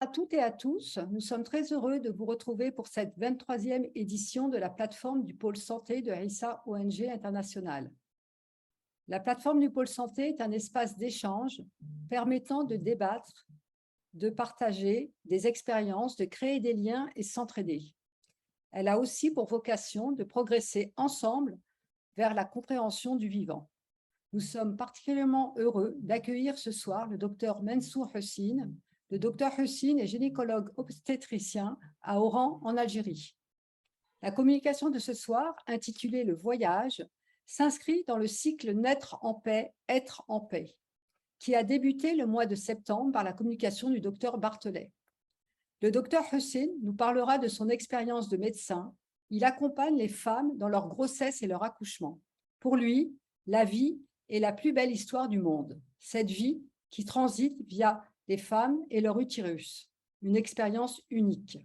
À toutes et à tous, nous sommes très heureux de vous retrouver pour cette 23e édition de la plateforme du pôle santé de Issa ONG International. La plateforme du pôle santé est un espace d'échange permettant de débattre, de partager des expériences, de créer des liens et s'entraider. Elle a aussi pour vocation de progresser ensemble vers la compréhension du vivant. Nous sommes particulièrement heureux d'accueillir ce soir le docteur Mansour Hussein. Le docteur Hussein est gynécologue obstétricien à Oran, en Algérie. La communication de ce soir, intitulée Le Voyage, s'inscrit dans le cycle Naître en paix, être en paix, qui a débuté le mois de septembre par la communication du docteur Barthelet. Le docteur Hussein nous parlera de son expérience de médecin. Il accompagne les femmes dans leur grossesse et leur accouchement. Pour lui, la vie est la plus belle histoire du monde. Cette vie qui transite via les femmes et leur utérus. Une expérience unique.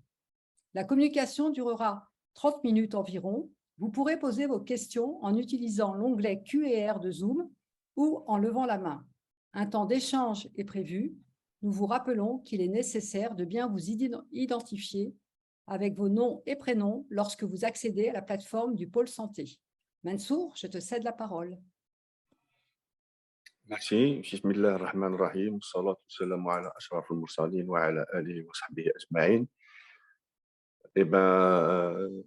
La communication durera 30 minutes environ. Vous pourrez poser vos questions en utilisant l'onglet Q&R de Zoom ou en levant la main. Un temps d'échange est prévu. Nous vous rappelons qu'il est nécessaire de bien vous identifier avec vos noms et prénoms lorsque vous accédez à la plateforme du pôle santé. Mansour, je te cède la parole. Merci. Bismillah ar-Rahman ar-Rahim. Salatu wassalamu ala ashraf al-mursalin wa ala alihi wa sahbihi ajma'in. Eh ben,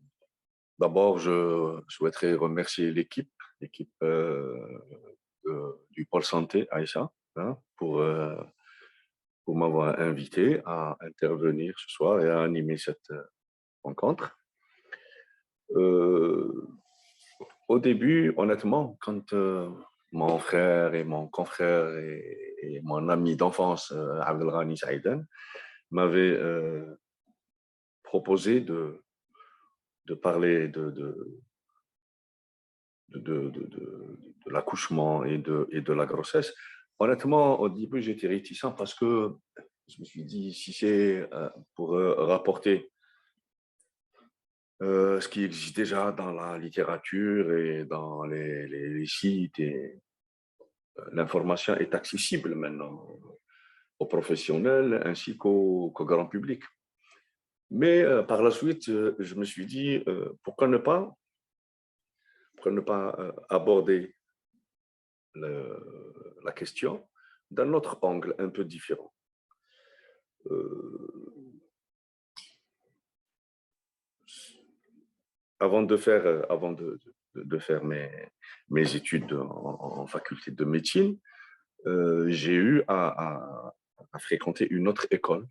d'abord, je souhaiterais remercier l'équipe du pôle santé, Aïcha, hein, pour m'avoir invité à intervenir ce soir et à animer cette rencontre. Au début, honnêtement, quand mon frère et mon confrère et mon ami d'enfance, Abdelghani Saïden, m'avaient proposé de parler de l'accouchement et de la grossesse. Honnêtement, au début, j'étais réticent parce que je me suis dit, si c'est pour rapporter ce qui existe déjà dans la littérature et dans les sites, et l'information est accessible maintenant aux professionnels ainsi qu'au grand public. Mais par la suite, je me suis dit, pourquoi ne pas aborder la question d'un autre angle un peu différent. Avant de faire mes études en faculté de médecine, j'ai eu à fréquenter une autre école,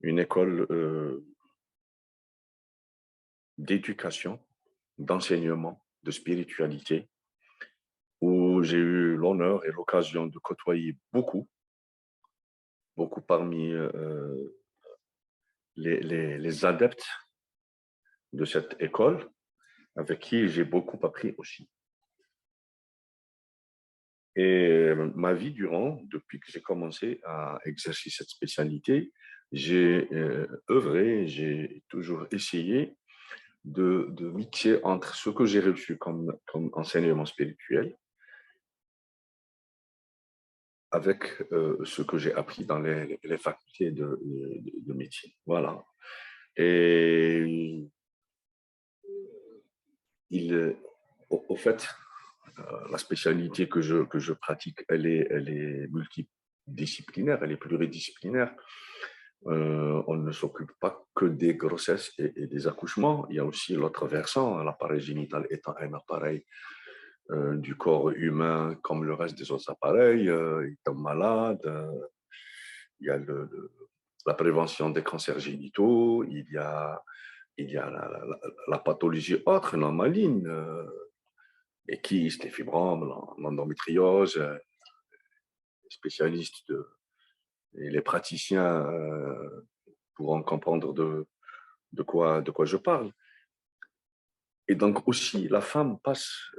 une école d'éducation, d'enseignement, de spiritualité, où j'ai eu l'honneur et l'occasion de côtoyer beaucoup parmi les adeptes de cette école, avec qui j'ai beaucoup appris aussi. Et ma vie durant, depuis que j'ai commencé à exercer cette spécialité, j'ai œuvré, j'ai toujours essayé de mixer entre ce que j'ai reçu comme enseignement spirituel avec ce que j'ai appris dans les facultés de médecine. Voilà. Et au fait, la spécialité que je pratique, elle est multidisciplinaire, elle est pluridisciplinaire. On ne s'occupe pas que des grossesses et des accouchements. Il y a aussi l'autre versant, l'appareil génital étant un appareil du corps humain comme le reste des autres appareils. Il tombe malade, il y a la prévention des cancers génitaux, il y a la pathologie autre, non maligne, les kystes, les fibromes, l'endométriose, les spécialistes et les praticiens pourront comprendre de quoi je parle. Et donc aussi, la femme passe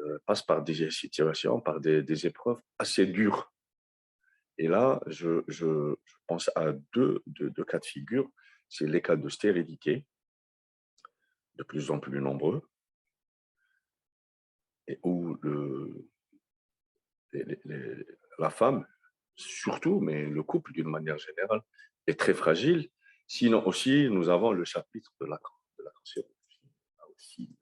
par des situations, par des épreuves assez dures. Et là, je pense à deux cas de figure. C'est les cas de stérilité, de plus en plus nombreux, et où la femme, surtout, mais le couple d'une manière générale, est très fragile. Sinon aussi, nous avons le chapitre de la cancérologie. Là aussi,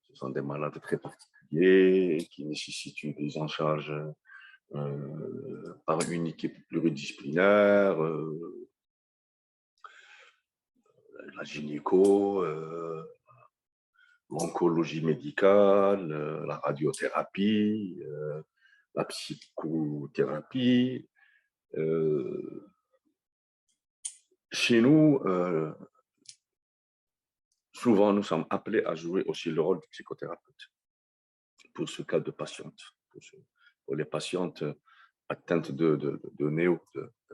ce sont des malades très particuliers qui nécessitent une prise en charge par une équipe pluridisciplinaire, la gynéco, l'oncologie médicale, la radiothérapie, la psychothérapie. Chez nous, souvent, nous sommes appelés à jouer aussi le rôle de psychothérapeute pour ce cas de patiente, pour les patientes atteintes de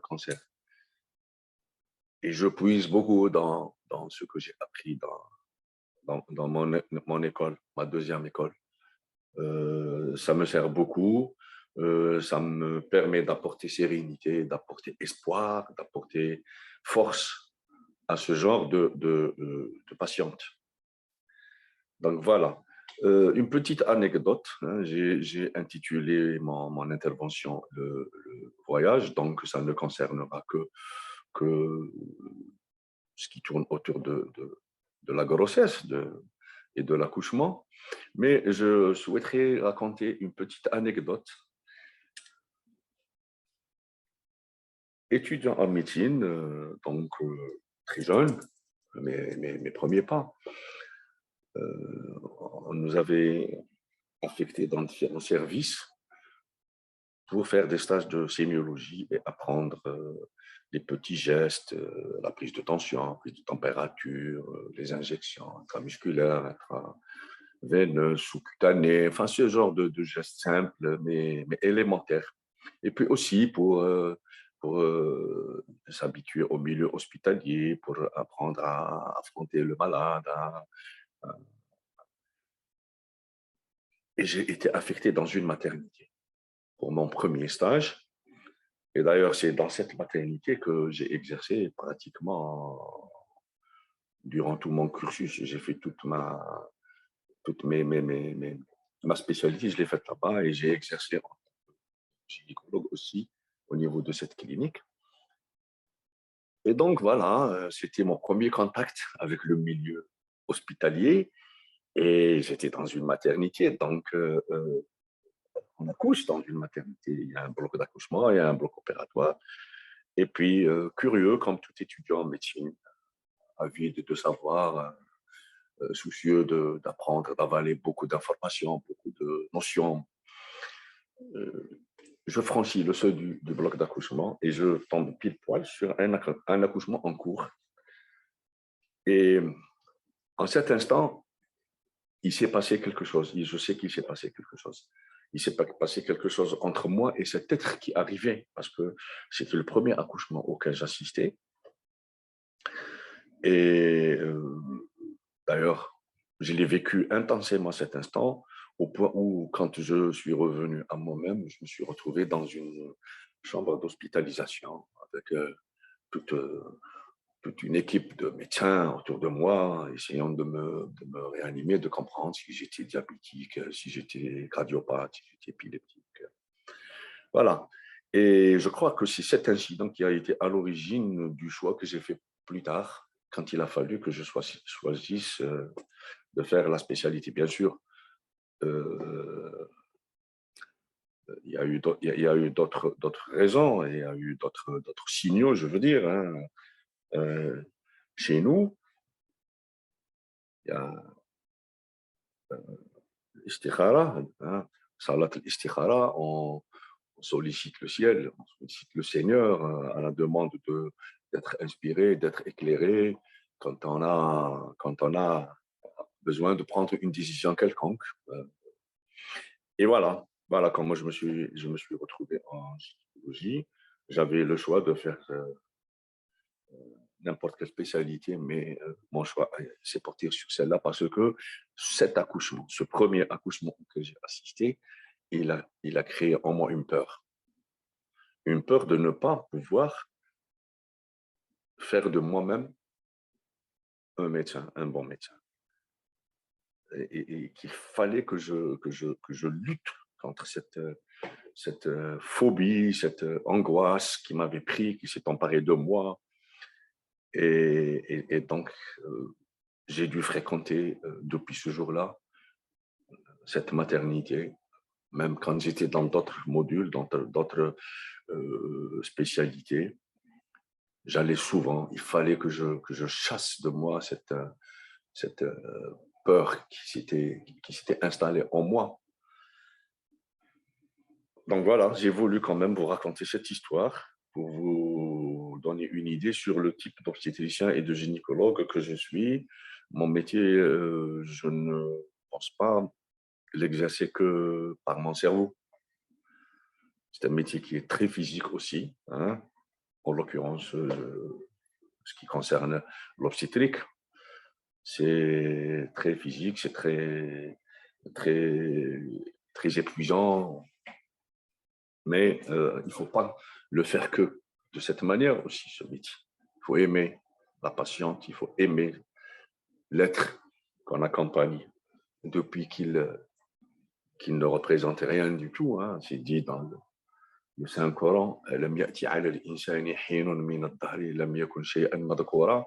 cancer. Et je puise beaucoup dans ce que j'ai appris dans mon école, ma deuxième école. Ça me sert beaucoup. Ça me permet d'apporter sérénité, d'apporter espoir, d'apporter force à ce genre de patiente. Donc voilà. Une petite anecdote. Hein, j'ai intitulé mon intervention le voyage, donc ça ne concernera que ce qui tourne autour de la grossesse et de l'accouchement. Mais je souhaiterais raconter une petite anecdote. Étudiant en médecine, donc très jeune, mes premiers pas, on nous avait affectés dans différents services pour faire des stages de sémiologie et apprendre les petits gestes, la prise de tension, la prise de température, les injections intramusculaires, intraveineuses, sous-cutanées, enfin ce genre de gestes simples mais élémentaires. Et puis aussi pour s'habituer au milieu hospitalier, pour apprendre à affronter le malade. Et j'ai été affecté dans une maternité pour mon premier stage. Et d'ailleurs, c'est dans cette maternité que j'ai exercé pratiquement durant tout mon cursus. J'ai fait toute ma spécialité, je l'ai faite là-bas et j'ai exercé en gynécologue aussi au niveau de cette clinique. Et donc voilà, c'était mon premier contact avec le milieu hospitalier et j'étais dans une maternité, donc on accouche dans une maternité. Il y a un bloc d'accouchement, il y a un bloc opératoire. Et puis, curieux, comme tout étudiant en médecine, avide de savoir, soucieux d'apprendre, d'avaler beaucoup d'informations, beaucoup de notions. Je franchis le seuil du bloc d'accouchement et je tombe pile poil sur un accouchement en cours. Et en cet instant, il s'est passé quelque chose. Et je sais qu'il s'est passé quelque chose. Il s'est passé quelque chose entre moi et cet être qui arrivait, parce que c'était le premier accouchement auquel j'assistais. Et d'ailleurs, je l'ai vécu intensément cet instant, au point où, quand je suis revenu à moi-même, je me suis retrouvé dans une chambre d'hospitalisation avec toute une équipe de médecins autour de moi, essayant de me réanimer, de comprendre si j'étais diabétique, si j'étais cardiopathe, si j'étais épileptique. Voilà. Et je crois que c'est cet incident qui a été à l'origine du choix que j'ai fait plus tard, quand il a fallu que je choisisse de faire la spécialité. Bien sûr, il y a eu d'autres raisons, il y a eu d'autres signaux, je veux dire. Hein. Chez nous, il y a l'istikhara, hein, salat l'istikhara, on sollicite le ciel, on sollicite le Seigneur à la demande d'être inspiré, d'être éclairé quand on a besoin de prendre une décision quelconque. Et voilà comment je me suis retrouvé en gynécologie. J'avais le choix de faire n'importe quelle spécialité, mais mon choix s'est porté sur celle-là parce que cet accouchement, ce premier accouchement que j'ai assisté, il a créé en moi une peur de ne pas pouvoir faire de moi-même un médecin, un bon médecin. Et qu'il fallait que je lutte contre cette phobie, cette angoisse qui m'avait pris, qui s'est emparée de moi. Et donc, j'ai dû fréquenter depuis ce jour-là cette maternité, même quand j'étais dans d'autres modules, dans d'autres spécialités. J'allais souvent, il fallait que je chasse de moi cette peur qui s'était installée en moi. Donc voilà, j'ai voulu quand même vous raconter cette histoire pour vous donner une idée sur le type d'obstétricien et de gynécologue que je suis. Mon métier, je ne pense pas l'exercer que par mon cerveau. C'est un métier qui est très physique aussi, hein. En l'occurrence, ce qui concerne l'obstétrique. C'est très physique, c'est très, très épuisant, mais il ne faut pas le faire que de cette manière aussi, ce métier. Il faut aimer la patiente, il faut aimer l'être qu'on accompagne depuis qu'il ne représente rien du tout, hein. C'est dit dans le Saint-Coran, لم يأتي على الإنسان حين من الدهر لم يكن شيئا مذكورا.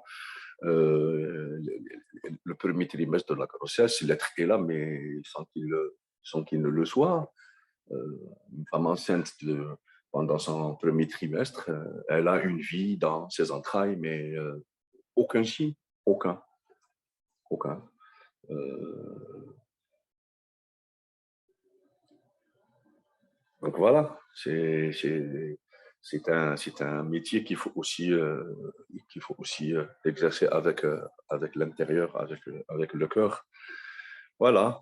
Le premier trimestre de la grossesse, l'être est là, mais sans qu'il ne le soit. Une femme enceinte pendant son premier trimestre, elle a une vie dans ses entrailles, mais aucun signe, aucun, aucun. Donc voilà, c'est un métier qu'il faut aussi exercer avec l'intérieur, avec le cœur. Voilà.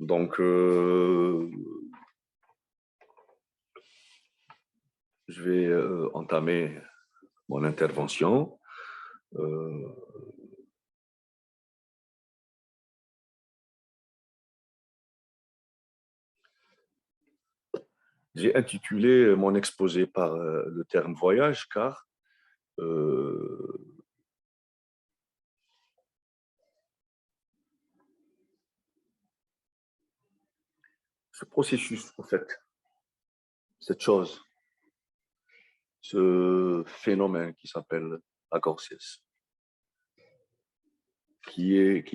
Donc, je vais entamer mon intervention. J'ai intitulé mon exposé par le terme voyage, car ce processus, en fait, cette chose, ce phénomène qui s'appelle la grossesse, qui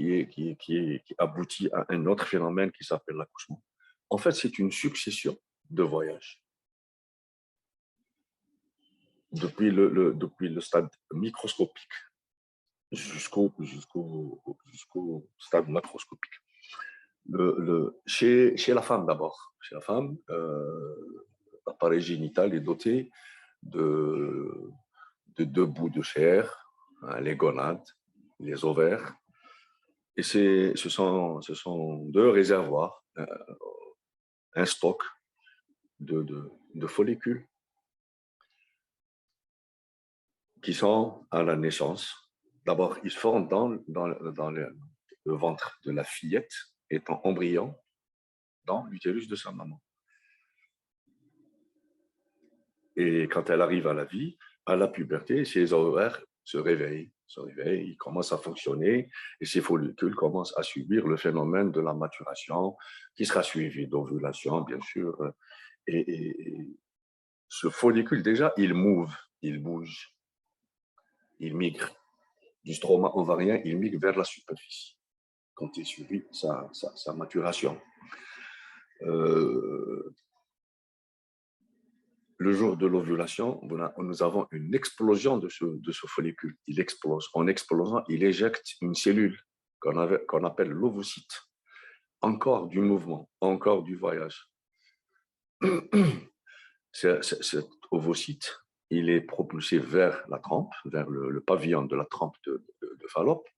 aboutit à un autre phénomène qui s'appelle l'accouchement. En fait, c'est une succession de voyages. Depuis le stade microscopique jusqu'au stade macroscopique. Chez la femme d'abord. Chez la femme, l'appareil génital est doté de deux bouts de chair, hein, les gonades, les ovaires. Et ce sont deux réservoirs, un stock de follicules qui sont à la naissance. D'abord, ils se forment dans le ventre de la fillette, étant embryon dans l'utérus de sa maman. Et quand elle arrive à la vie, à la puberté, ses ovaires se réveillent, ils commencent à fonctionner et ces follicules commencent à subir le phénomène de la maturation qui sera suivi d'ovulation, bien sûr. Et ce follicule, déjà, il bouge, il migre. Du stroma ovarien, il migre vers la superficie quand il subit sa maturation. Le jour de l'ovulation, nous avons une explosion de ce follicule. Il explose. En explosant, il éjecte une cellule qu'on appelle l'ovocyte. Encore du mouvement, encore du voyage. Cet ovocyte, il est propulsé vers la trempe, vers le pavillon de la trempe de Fallope.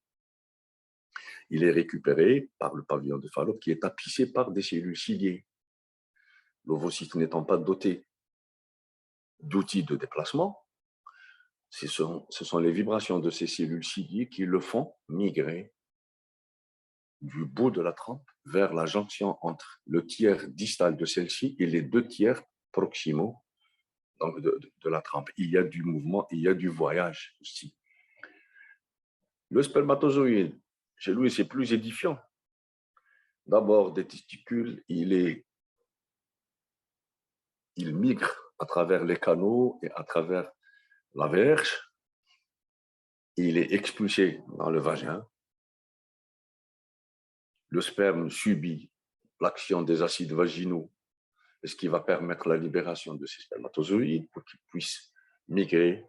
Il est récupéré par le pavillon de Fallope qui est tapissé par des cellules ciliées. L'ovocyte n'étant pas doté d'outils de déplacement, ce sont les vibrations de ces cellules ciliées qui le font migrer du bout de la trempe vers la jonction entre le tiers distal de celle-ci et les deux tiers proximaux donc de la trempe. Il y a du mouvement, il y a du voyage aussi. Le spermatozoïde, chez lui, c'est plus édifiant. D'abord, des testicules, il migre à travers les canaux et à travers la verge. il est expulsé dans le vagin. Le sperme subit l'action des acides vaginaux, ce qui va permettre la libération de ces spermatozoïdes pour qu'ils puissent migrer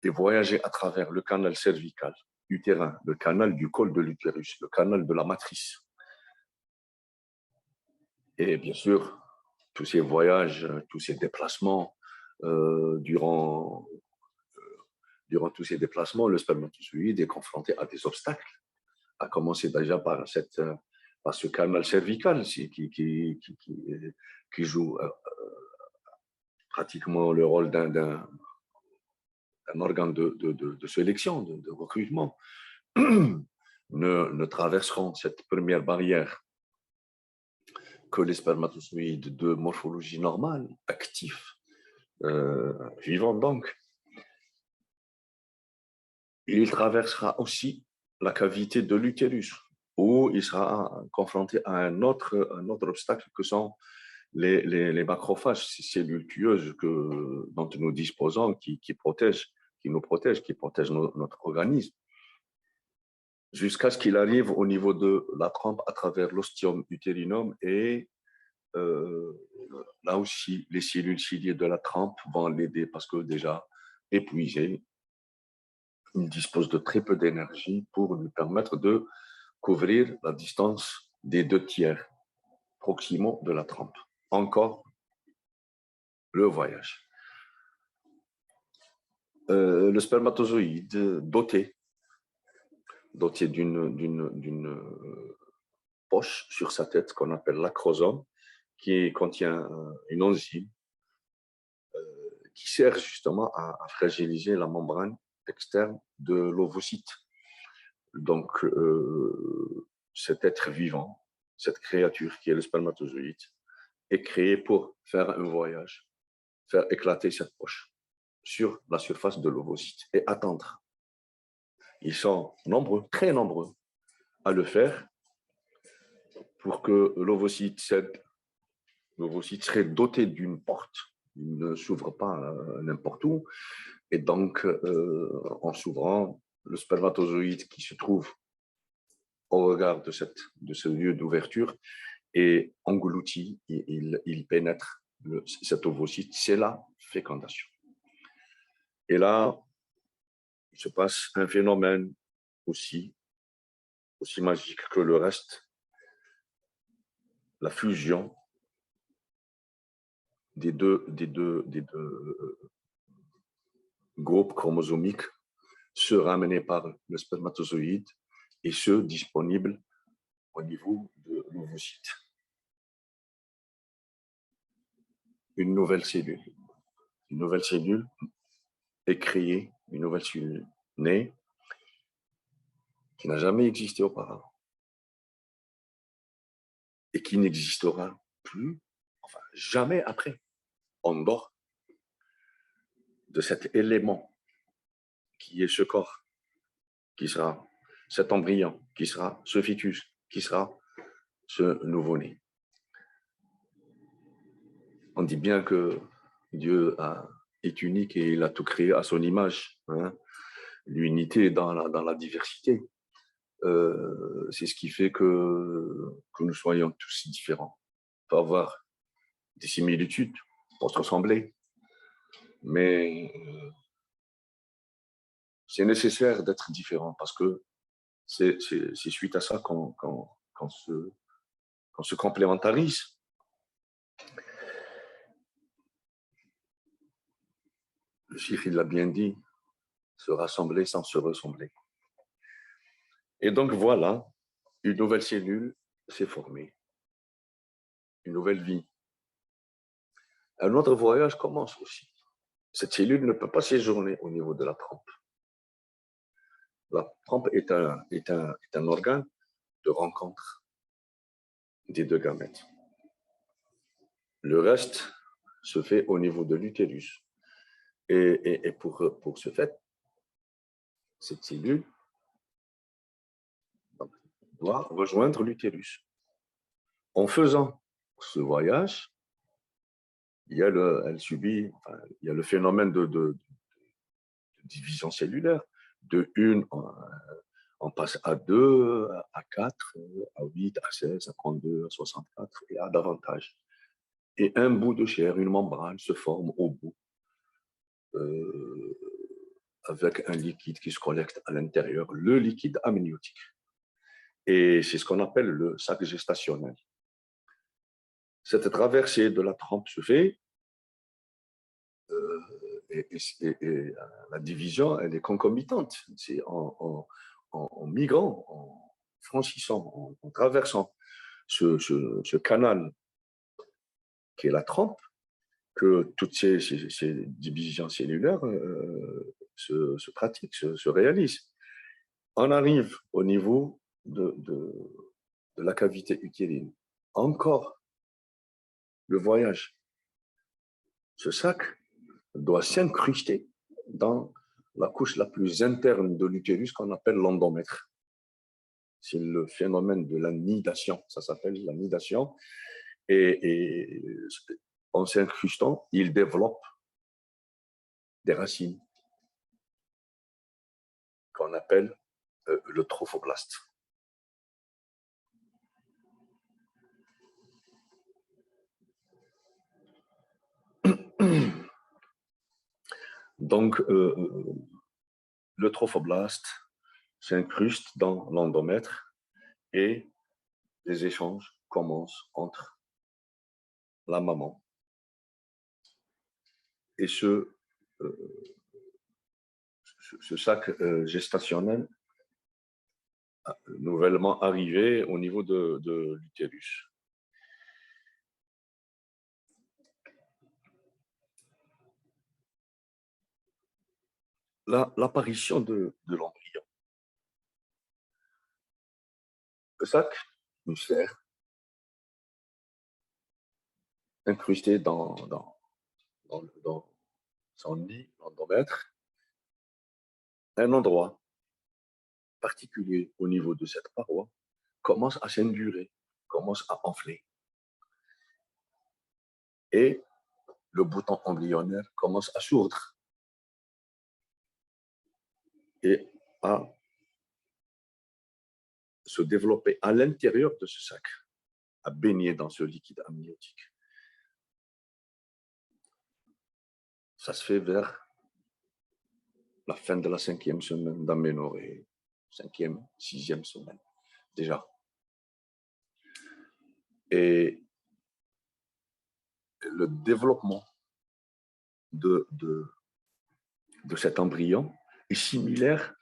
et voyager à travers le canal cervical, utérin, le canal du col de l'utérus, le canal de la matrice. Et bien sûr, tous ces voyages, tous ces déplacements, durant tous ces déplacements, le spermatozoïde est confronté à des obstacles, à commencer déjà par ce canal cervical qui joue pratiquement le rôle d'un organe de sélection, de recrutement, ne traverseront cette première barrière que les spermatozoïdes de morphologie normale, actifs, vivants donc. Il traversera aussi la cavité de l'utérus, où il sera confronté à un autre obstacle que sont les macrophages, ces cellules tueuses dont nous disposons, qui nous protègent, qui protègent notre organisme, jusqu'à ce qu'il arrive au niveau de la trompe à travers l'ostium utérinum et là aussi, les cellules ciliées de la trempe vont l'aider parce que déjà épuisé, il dispose de très peu d'énergie pour lui permettre de couvrir la distance des 2/3 proximaux de la trempe. Encore le voyage. Le spermatozoïde doté d'une poche sur sa tête qu'on appelle l'acrosome, qui contient une enzyme qui sert justement à fragiliser la membrane externe de l'ovocyte. Donc, cet être vivant, cette créature qui est le spermatozoïde, est créé pour faire un voyage, faire éclater cette poche sur la surface de l'ovocyte et attendre. Ils sont nombreux, très nombreux, à le faire pour que l'ovocyte cède. L'ovocyte serait doté d'une porte. Il ne s'ouvre pas n'importe où. Et donc, en s'ouvrant, le spermatozoïde qui se trouve au regard de ce lieu d'ouverture est englouti, il pénètre cet ovocyte. C'est la fécondation. Et là, il se passe un phénomène aussi magique que le reste, la fusion des deux groupes chromosomiques, ceux ramenés par le spermatozoïde et ceux disponibles au niveau de l'ovocyte. Une nouvelle cellule est créée, une nouvelle cellule née, qui n'a jamais existé auparavant et qui n'existera plus, enfin jamais après, en dehors de cet élément qui est ce corps, qui sera cet embryon, qui sera ce fœtus, qui sera ce nouveau-né. On dit bien que Dieu est unique et il a tout créé à son image. Hein. L'unité dans la diversité. C'est ce qui fait que nous soyons tous différents. On peut avoir des similitudes pour se ressembler, mais c'est nécessaire d'être différent parce que c'est suite à ça qu'on se complémentarise. Le chiffre, il l'a bien dit, se rassembler sans se ressembler. Et donc voilà, une nouvelle cellule s'est formée, une nouvelle vie. Un autre voyage commence aussi. Cette cellule ne peut pas séjourner au niveau de la trompe. La trompe est un organe de rencontre des deux gamètes. Le reste se fait au niveau de l'utérus. Et pour ce fait, cette cellule doit rejoindre l'utérus. En faisant ce voyage, il y a le phénomène de division cellulaire. De 1, on passe à 2, à 4, à 8, à 16, à 32, à 64 et à davantage. Et un bout de chair, une membrane se forme au bout avec un liquide qui se collecte à l'intérieur, le liquide amniotique. Et c'est ce qu'on appelle le sac gestationnel. Cette traversée de la trompe se fait et la division, elle est concomitante. C'est en migrant, en franchissant, en traversant ce canal qui est la trompe, que toutes ces divisions cellulaires se pratiquent, se réalisent. On arrive au niveau de la cavité utérine. Encore le voyage. Ce sac doit s'incruster dans la couche la plus interne de l'utérus qu'on appelle l'endomètre. C'est le phénomène de la nidation, ça s'appelle la nidation. Et en s'incrustant, il développe des racines qu'on appelle le trophoblaste. Donc, le trophoblaste s'incruste dans l'endomètre et les échanges commencent entre la maman et ce sac gestationnel nouvellement arrivé au niveau de l'utérus. L'apparition de l'embryon. Le sac musculaire incrusté dans son nid, l'endomètre, un endroit particulier au niveau de cette paroi commence à s'indurer, commence à enfler. Et le bouton embryonnaire commence à s'ouvrir et à se développer à l'intérieur de ce sac, à baigner dans ce liquide amniotique. Ça se fait vers la fin de la 5e semaine d'aménorrhée, 5e, 6e semaine, déjà. Et le développement de cet embryon est similaire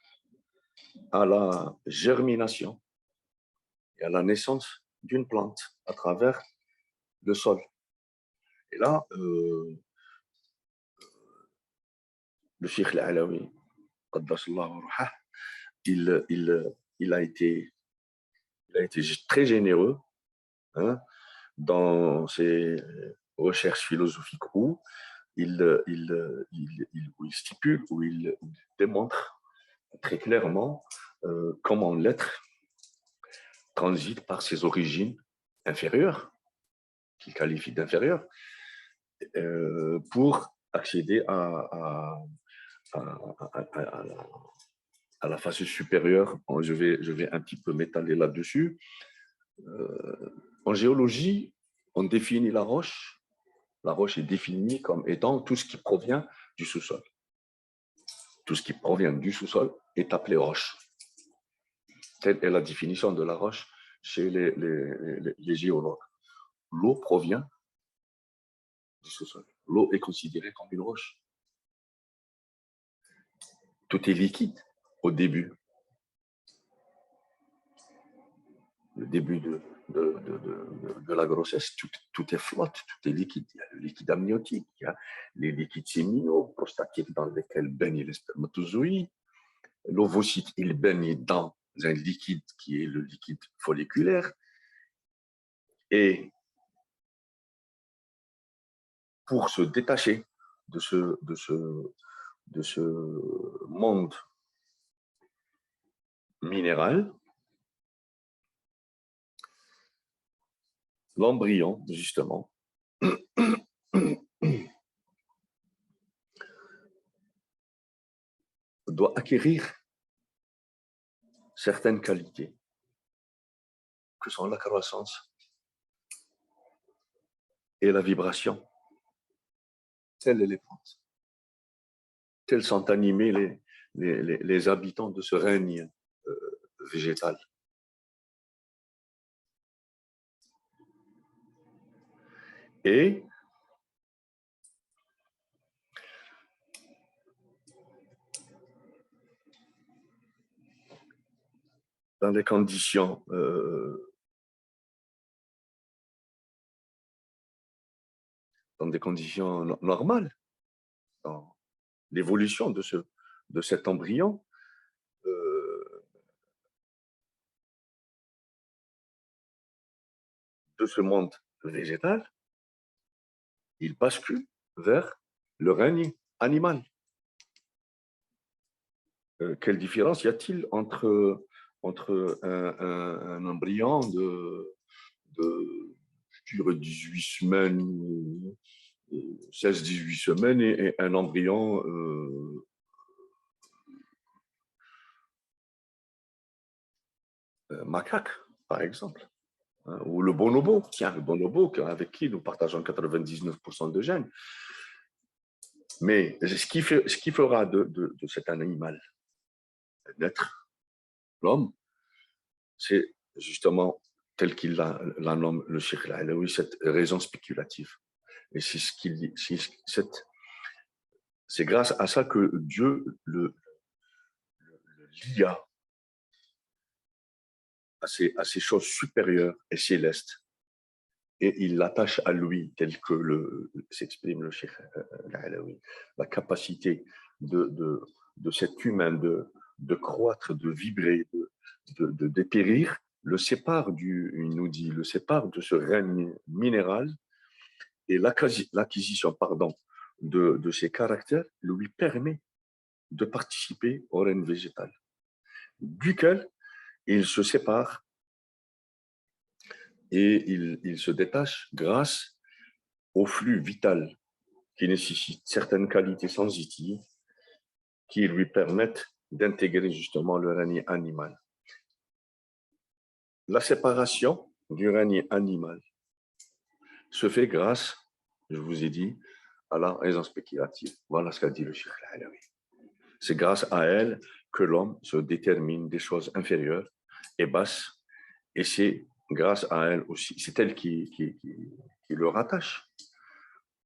à la germination et à la naissance d'une plante à travers le sol. Et là, le Cheikh Al-Alawi, il a été très généreux dans ses recherches philosophiques où il stipule, où il démontre très clairement comment l'être transite par ses origines inférieures, qu'il qualifie d'inférieures, pour accéder à la phase supérieure. Je vais un petit peu m'étaler là-dessus. En géologie, on définit la roche. La roche est définie comme étant tout ce qui provient du sous-sol. Tout ce qui provient du sous-sol est appelé roche. Telle est la définition de la roche chez les géologues. L'eau provient du sous-sol. L'eau est considérée comme une roche. Tout est liquide au début. Le début de la grossesse, tout est flotte, tout est liquide. Il y a le liquide amniotique, il y a les liquides séminaux, prostatiques dans lesquels baignent les spermatozoïdes. L'ovocyte, il baigne dans un liquide qui est le liquide folliculaire. Et pour se détacher de ce monde minéral, l'embryon, justement, doit acquérir certaines qualités, que sont la croissance et la vibration. Telles les plantes. Tels sont animés les habitants de ce règne végétal. Et dans des conditions normales, dans l'évolution de cet embryon, de ce monde végétal, il bascule vers le règne animal. Quelle différence y a-t-il entre un embryon de 18 semaines, 16-18 semaines et un embryon macaque, par exemple, hein, ou le bonobo, tiens, le bonobo avec qui nous partageons 99% de gènes. Mais ce qui fera de cet animal naître l'homme, c'est justement tel qu'il la nomme le Cheikh Al-Alaoui, cette raison spéculative. Et c'est ce qu'il dit, c'est grâce à ça que Dieu le lia à ces choses supérieures et célestes, et il l'attache à lui, tel que s'exprime le Cheikh Al-Alaoui, la capacité de cet humain de croître, de vibrer, de dépérir, le sépare il nous dit, le sépare de ce règne minéral, et l'acquisition, de ces caractères lui permet de participer au règne végétal, duquel il se sépare et il se détache grâce au flux vital qui nécessite certaines qualités sensitives qui lui permettent d'intégrer justement le règne animal. La séparation du règne animal se fait grâce, je vous ai dit, à la raison spéculative. Voilà ce qu'a dit le Cheikh Al-Alaoui. C'est grâce à elle que l'homme se détermine des choses inférieures et basses, et c'est grâce à elle aussi, c'est elle qui le rattache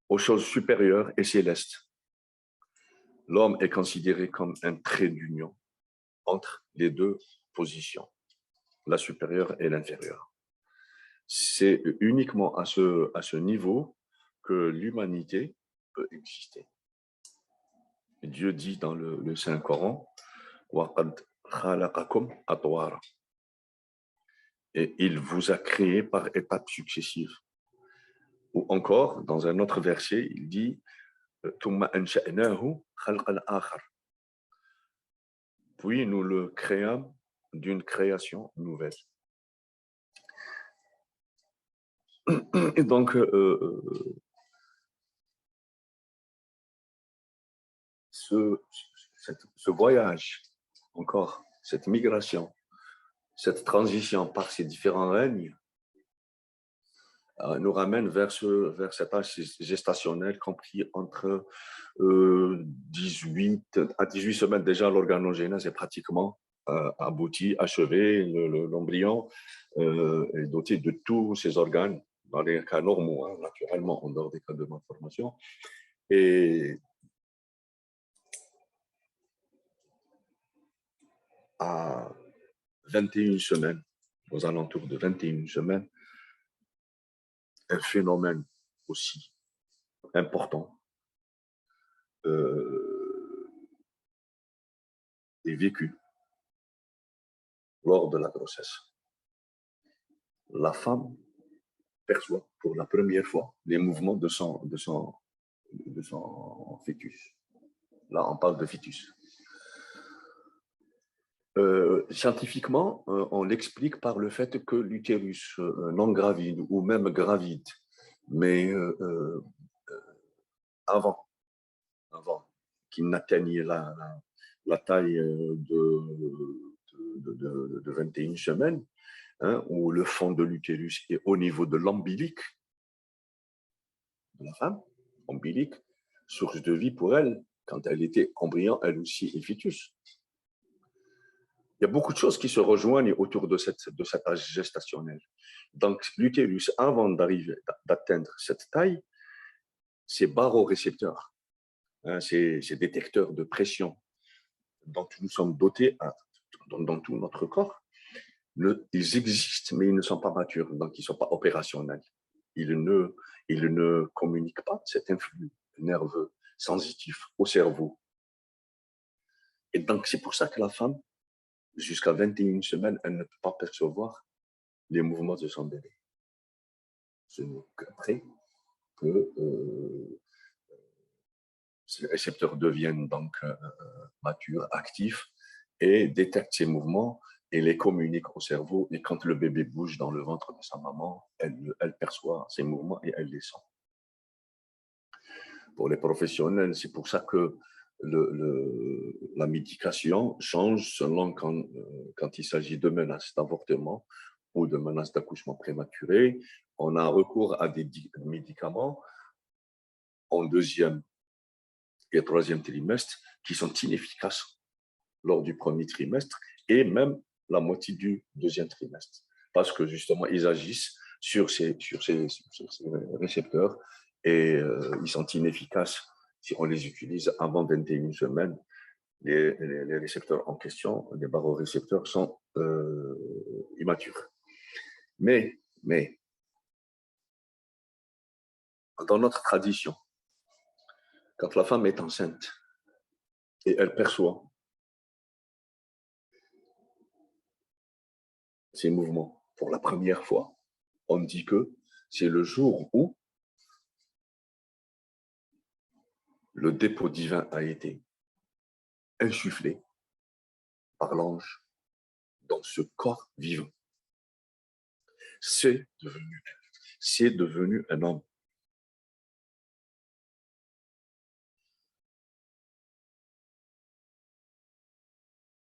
aux choses supérieures et célestes. L'homme est considéré comme un trait d'union entre les deux positions, la supérieure et l'inférieure. C'est uniquement à ce niveau que l'humanité peut exister. Dieu dit dans le Saint-Coran, et il vous a créé par étapes successives. Ou encore, dans un autre verset, il dit puis nous le créâmes d'une création nouvelle. Et donc, ce voyage, encore, cette migration, cette transition par ces différents règnes, nous ramène vers cet âge gestationnel compris entre 18 à 18 semaines. Déjà, l'organogénèse est pratiquement aboutie, achevée. L'embryon est doté de tous ses organes, dans les cas normaux, hein, naturellement, en dehors des cas de malformation. Et à 21 semaines, aux alentours de 21 semaines, un phénomène aussi important est vécu lors de la grossesse. La femme perçoit pour la première fois les mouvements de son fœtus. Là, on parle de fœtus. Scientifiquement, on l'explique par le fait que l'utérus non gravide ou même gravide, mais avant qu'il n'atteigne la taille de 21 semaines, hein, où le fond de l'utérus est au niveau de l'ombilique de la femme, ombilique, source de vie pour elle, quand elle était embryon, elle aussi, et fœtus. Il y a beaucoup de choses qui se rejoignent autour de cet âge gestationnel. Donc, l'utérus, avant d'atteindre cette taille, c'est barorécepteur, hein, c'est détecteur de pression dont nous sommes dotés dans tout notre corps. Ils existent, mais ils ne sont pas matures, donc ils ne sont pas opérationnels. Ils ne communiquent pas cet influx nerveux sensitif au cerveau. Et donc, c'est pour ça que la femme, jusqu'à 21 semaines, elle ne peut pas percevoir les mouvements de son bébé. Ce n'est qu'après que ces récepteurs deviennent donc matures, actifs, et détectent ces mouvements et les communiquent au cerveau. Et quand le bébé bouge dans le ventre de sa maman, elle perçoit ces mouvements et elle les sent. Pour les professionnels, c'est pour ça que la médication change selon quand il s'agit de menaces d'avortement ou de menaces d'accouchement prématuré. On a recours à des médicaments en deuxième et troisième trimestre qui sont inefficaces lors du premier trimestre et même la moitié du deuxième trimestre. Parce que justement, ils agissent sur ces récepteurs et ils sont inefficaces si on les utilise avant 21 semaines. Les récepteurs en question, les barorécepteurs, sont immatures. Mais, dans notre tradition, quand la femme est enceinte et elle perçoit ces mouvements pour la première fois, on dit que c'est le jour où le dépôt divin a été insufflé par l'ange dans ce corps vivant. C'est devenu un homme.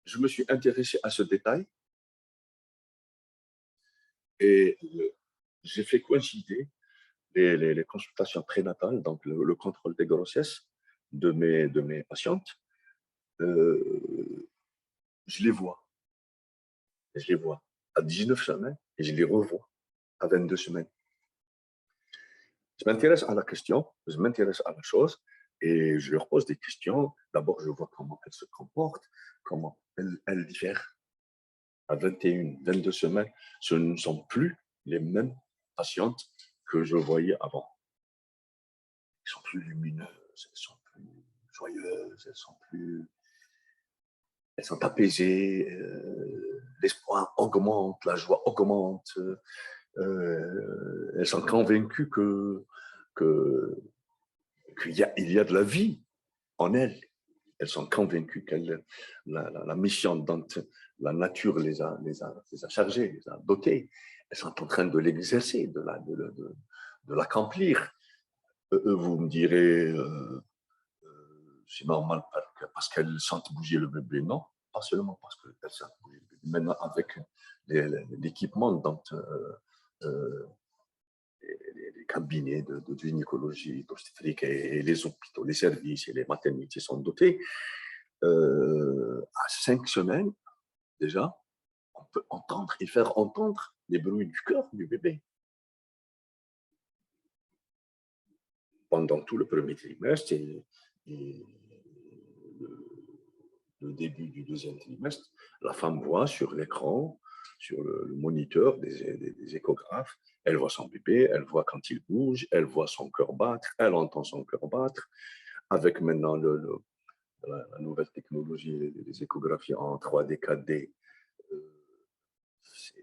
Je me suis intéressé à ce détail et j'ai fait coïncider les consultations prénatales, donc le contrôle des grossesses de mes patientes. Je les vois. Je les vois à 19 semaines et je les revois à 22 semaines. Je m'intéresse à la question, je m'intéresse à la chose et je leur pose des questions. D'abord, je vois comment elles se comportent, comment elles diffèrent. À 21, 22 semaines, ce ne sont plus les mêmes patientes que je voyais avant. Elles sont plus lumineuses, elles sont plus joyeuses, elles sont apaisées, l'espoir augmente, la joie augmente. Elles sont convaincues qu'il y a de la vie en elles. Elles sont convaincues que la mission dont la nature les a chargées, les a dotées, elles sont en train de l'exercer, de l'accomplir. Vous me direz, c'est normal parce qu'elles sentent bouger le bébé. Non, pas seulement parce qu'elles sentent bouger le bébé. Maintenant, avec l'équipement dont les cabinets de gynécologie, d'obstétrique et les hôpitaux, les services et les maternités sont dotés, à 5 semaines, déjà, on peut entendre et faire entendre les bruits du cœur du bébé. Pendant tout le premier trimestre et le début du deuxième trimestre, la femme voit sur l'écran, sur le moniteur des échographes, elle voit son bébé, elle voit quand il bouge, elle voit son cœur battre, elle entend son cœur battre. Avec maintenant la nouvelle technologie, les échographies en 3D, 4D,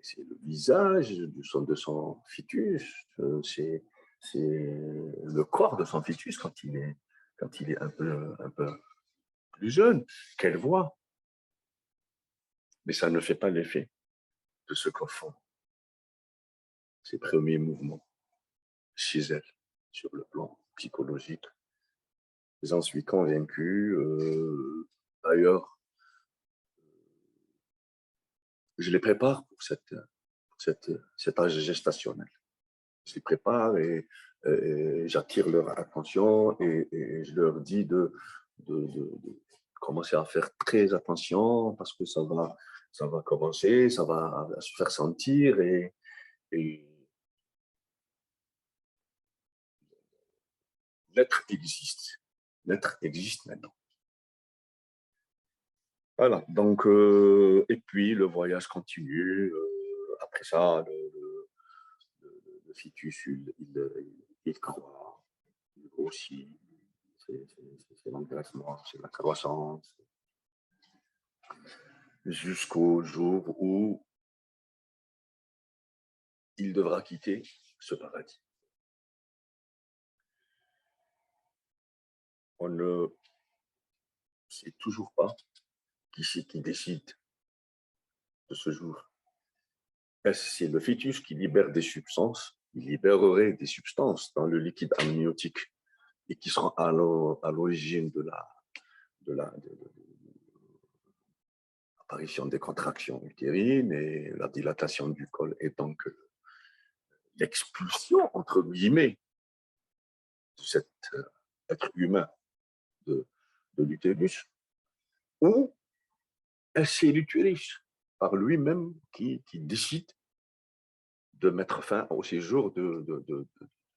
c'est le visage de son fœtus, c'est le corps de son fœtus quand il est un peu plus jeune, qu'elle voit. Mais ça ne fait pas l'effet de ce qu'en font ces premiers mouvements chez elle, sur le plan psychologique. J'en suis convaincu. D'ailleurs, je les prépare pour cet âge gestationnel. Je les prépare et j'attire leur attention et je leur dis de commencer à faire très attention parce que ça va commencer, ça va se faire sentir et l'être existe. L'être existe maintenant. Voilà, donc, et puis le voyage continue. Après ça, le fœtus, il croît, il grossit. C'est l'engraissement, c'est la croissance. Jusqu'au jour où il devra quitter ce paradis. On ne sait toujours pas qui c'est qui décide de ce jour. Est-ce que c'est le fœtus qui libère des substances? Il libérerait des substances dans le liquide amniotique et qui seront à l'origine de l'apparition des contractions utérines et la dilatation du col et donc l'expulsion, entre guillemets, de cet être humain de l'utérus, ou c'est l'utérus par lui-même qui décide de mettre fin au séjour de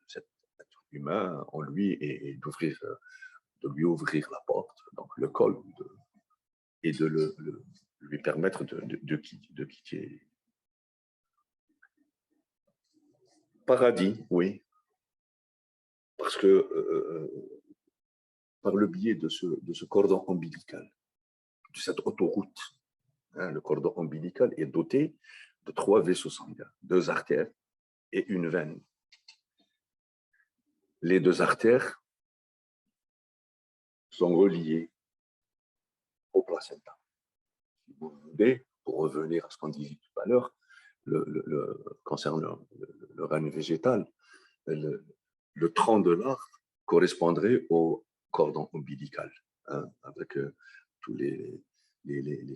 cet être humain en lui et de lui ouvrir la porte, donc le col, et de lui permettre de quitter. Paradis, oui, parce que par le biais de ce cordon ombilical, de cette autoroute, hein, le cordon ombilical est doté de 3 vaisseaux sanguins, 2 artères et une veine. Les 2 artères sont reliées au placenta. Si vous voulez, pour revenir à ce qu'on disait tout à l'heure, concernant le règne végétal, le tronc de l'arbre correspondrait au cordon ombilical, hein, avec tous les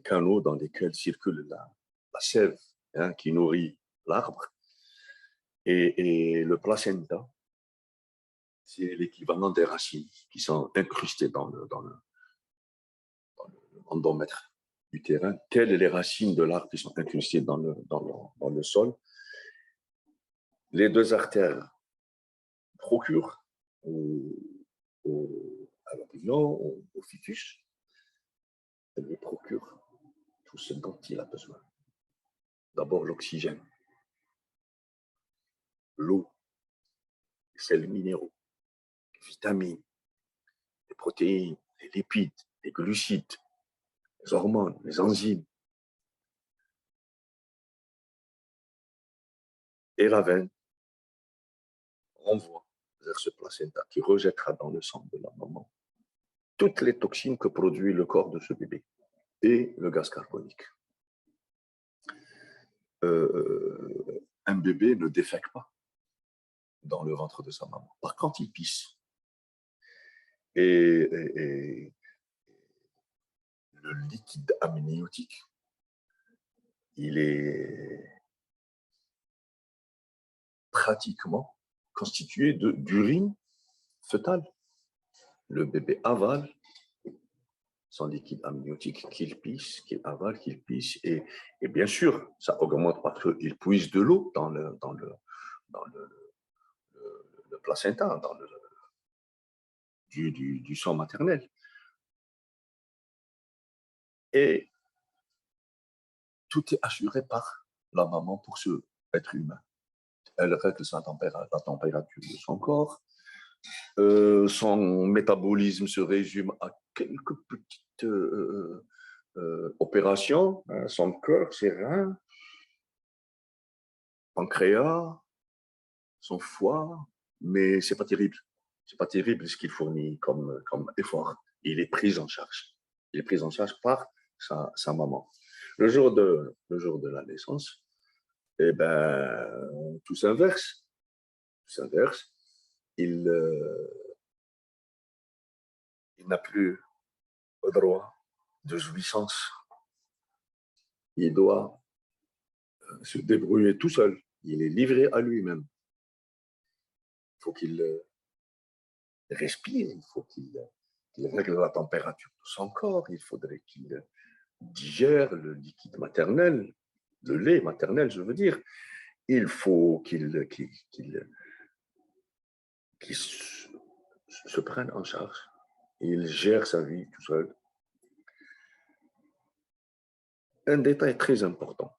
canaux dans lesquels circule la sève, hein, qui nourrit l'arbre. Et le placenta, c'est l'équivalent des racines qui sont incrustées dans l'endomètre utérin, telles les racines de l'arbre qui sont incrustées dans le sol. Les 2 artères procurent à l'embryon, au fœtus, elles lui procurent tout ce dont il a besoin. D'abord l'oxygène, l'eau, les sels minéraux, les vitamines, les protéines, les lipides, les glucides, les hormones, les enzymes. Et la veine renvoie vers ce placenta qui rejettera dans le sang de la maman toutes les toxines que produit le corps de ce bébé et le gaz carbonique. Un bébé ne défèque pas dans le ventre de sa maman. Par contre, il pisse. Et le liquide amniotique, il est pratiquement constitué d'urine fœtale. Le bébé avale son liquide amniotique qu'il pisse, qu'il avale, qu'il pisse. Et bien sûr, ça augmente parce qu'il puise de l'eau dans le placenta, du sang maternel. Et tout est assuré par la maman pour ce être humain. Elle règle la température de son corps. Son métabolisme se résume à quelques petites opérations. Hein, son cœur, ses reins, pancréas, son foie, mais c'est pas terrible. C'est pas terrible ce qu'il fournit comme effort. Il est pris en charge. Il est pris en charge par sa maman. Le jour de la naissance, eh ben, tout s'inverse. Il n'a plus le droit de jouissance. Il doit se débrouiller tout seul. Il est livré à lui-même. Il faut qu'il respire, il faut qu'il règle la température de son corps, il faudrait qu'il digère le liquide maternel, le lait maternel, je veux dire. Il faut qu'il se prenne en charge. Il gère sa vie tout seul. Un détail très important.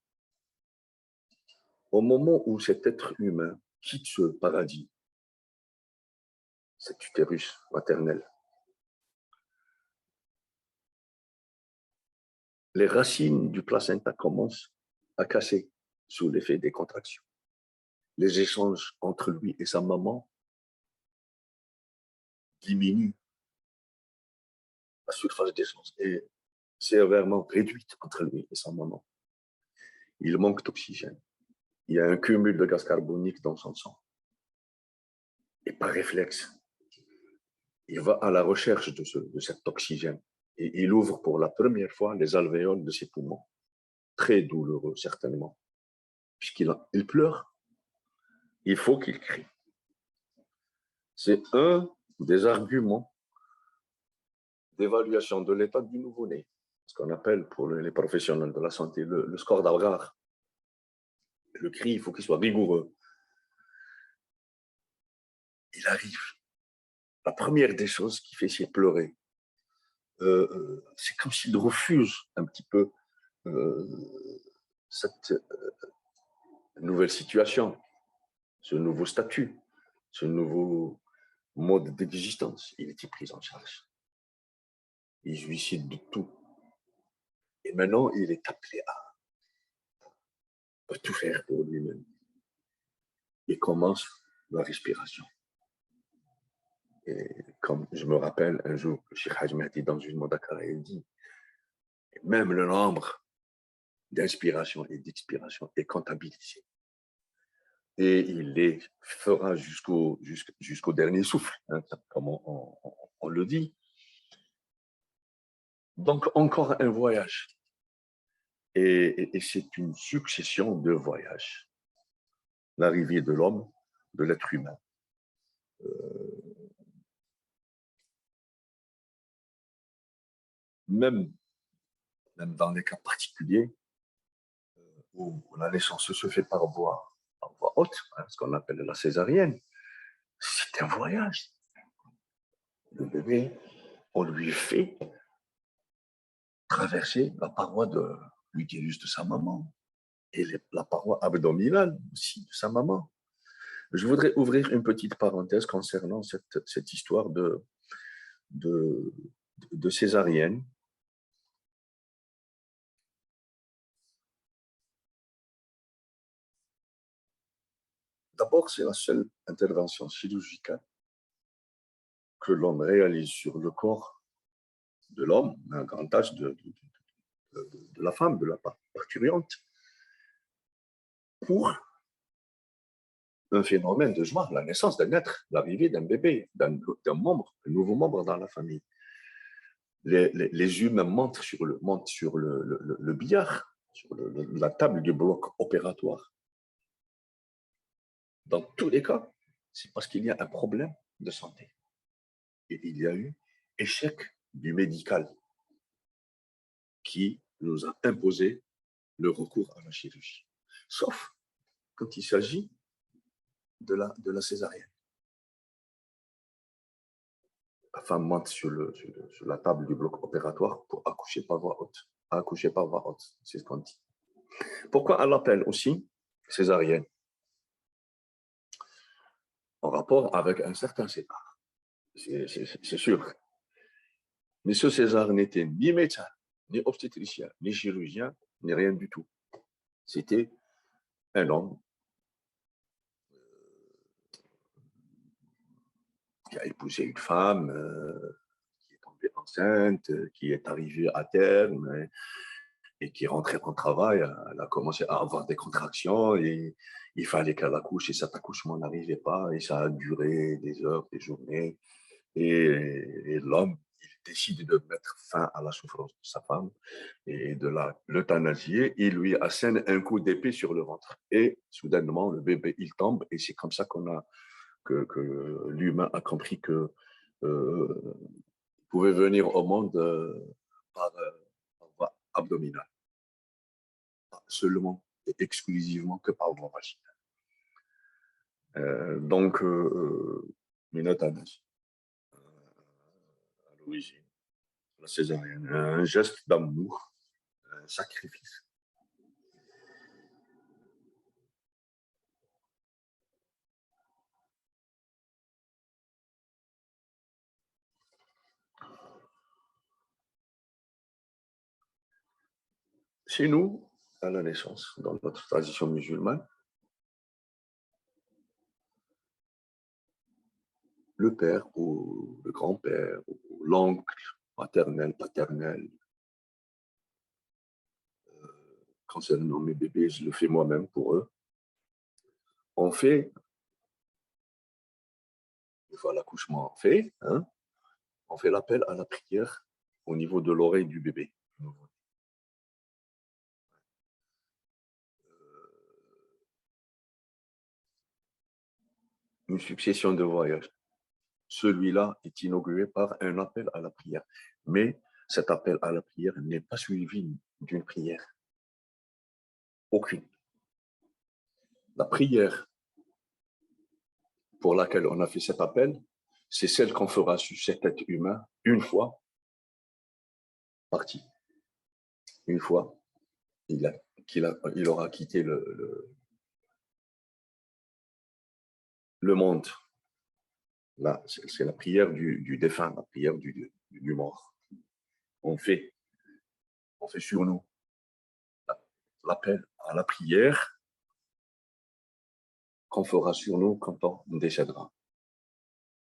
Au moment où cet être humain quitte ce paradis, cet utérus maternel, les racines du placenta commencent à casser sous l'effet des contractions. Les échanges entre lui et sa maman diminuent. La surface d'échange est sévèrement réduite entre lui et sa maman. Il manque d'oxygène. Il y a un cumul de gaz carbonique dans son sang. Et par réflexe, il va à la recherche de cet oxygène. Et il ouvre pour la première fois les alvéoles de ses poumons. Très douloureux, certainement. Puisqu'il pleure, il faut qu'il crie. C'est un des arguments d'évaluation de l'état du nouveau-né, ce qu'on appelle pour les professionnels de la santé le score d'Agar. Le cri, il faut qu'il soit rigoureux. Il arrive. La première des choses qui fait, c'est pleurer. C'est comme s'il refuse un petit peu cette nouvelle situation, ce nouveau statut, ce nouveau mode d'existence. Il était pris en charge. Il jouissait de tout. Et maintenant, il est appelé à tout faire pour lui-même. Il commence la respiration. Et comme je me rappelle un jour, le Cheikh Haj Mahdi dans une Modakara, il dit, même le nombre d'inspiration et d'expiration est comptabilisé. Et il les fera jusqu'au dernier souffle, hein, comme on le dit. Donc, encore un voyage. Et c'est une succession de voyages. L'arrivée de l'homme, de l'être humain. Même dans les cas particuliers où la naissance se fait par voie haute, hein, ce qu'on appelle la césarienne, c'est un voyage. Le bébé, on lui fait traverser la paroi de l'utérus de sa maman et la paroi abdominale aussi de sa maman. Je voudrais ouvrir une petite parenthèse concernant cette histoire de césarienne. D'abord, c'est la seule intervention chirurgicale que l'on réalise sur le corps de l'homme, un grand âge de la femme, de la parturiente, pour un phénomène de joie, la naissance d'un être, l'arrivée d'un bébé, d'un membre, un nouveau membre dans la famille. Les humains montent sur le billard, sur la table du bloc opératoire. Dans tous les cas, c'est parce qu'il y a un problème de santé. Et il y a eu échec du médical qui nous a imposé le recours à la chirurgie. Sauf quand il s'agit de la césarienne. La femme monte sur la table du bloc opératoire pour accoucher par voie haute. Accoucher par voie haute, c'est ce qu'on dit. Pourquoi elle l'appelle aussi césarienne? En rapport avec un certain César. C'est sûr. Mais ce César n'était ni médecin, ni obstétricien, ni chirurgien, ni rien du tout. C'était un homme qui a épousé une femme, qui est tombée enceinte, qui est arrivée à terme et qui est rentrée en travail. Elle a commencé à avoir des contractions et il fallait qu'elle accouche et cet accouchement n'arrivait pas et ça a duré des heures, des journées. Et l'homme, il décide de mettre fin à la souffrance de sa femme et de l'euthanasier. Il lui assène un coup d'épée sur le ventre. Et soudainement, le bébé, il tombe. Et c'est comme ça que l'humain a compris que pouvait venir au monde par voie abdominale. Pas seulement et exclusivement que par voie vaginale. Donc, une euthanasie à l'origine, la césarienne, un geste d'amour, un sacrifice. Chez nous, à la naissance, dans notre tradition musulmane, le père ou le grand-père ou l'oncle maternel, paternel, concernant mes bébés, je le fais moi-même pour eux. On fait, une fois l'accouchement fait, hein, on fait l'appel à la prière au niveau de l'oreille du bébé. Une succession de voyages. Celui-là est inauguré par un appel à la prière. Mais cet appel à la prière n'est pas suivi d'une prière. Aucune. La prière pour laquelle on a fait cet appel, c'est celle qu'on fera sur cet être humain une fois parti. Une fois qu'il aura quitté le monde. Là, c'est la prière du défunt, la prière du mort. On fait sur nous l'appel à la prière qu'on fera sur nous quand on décédera.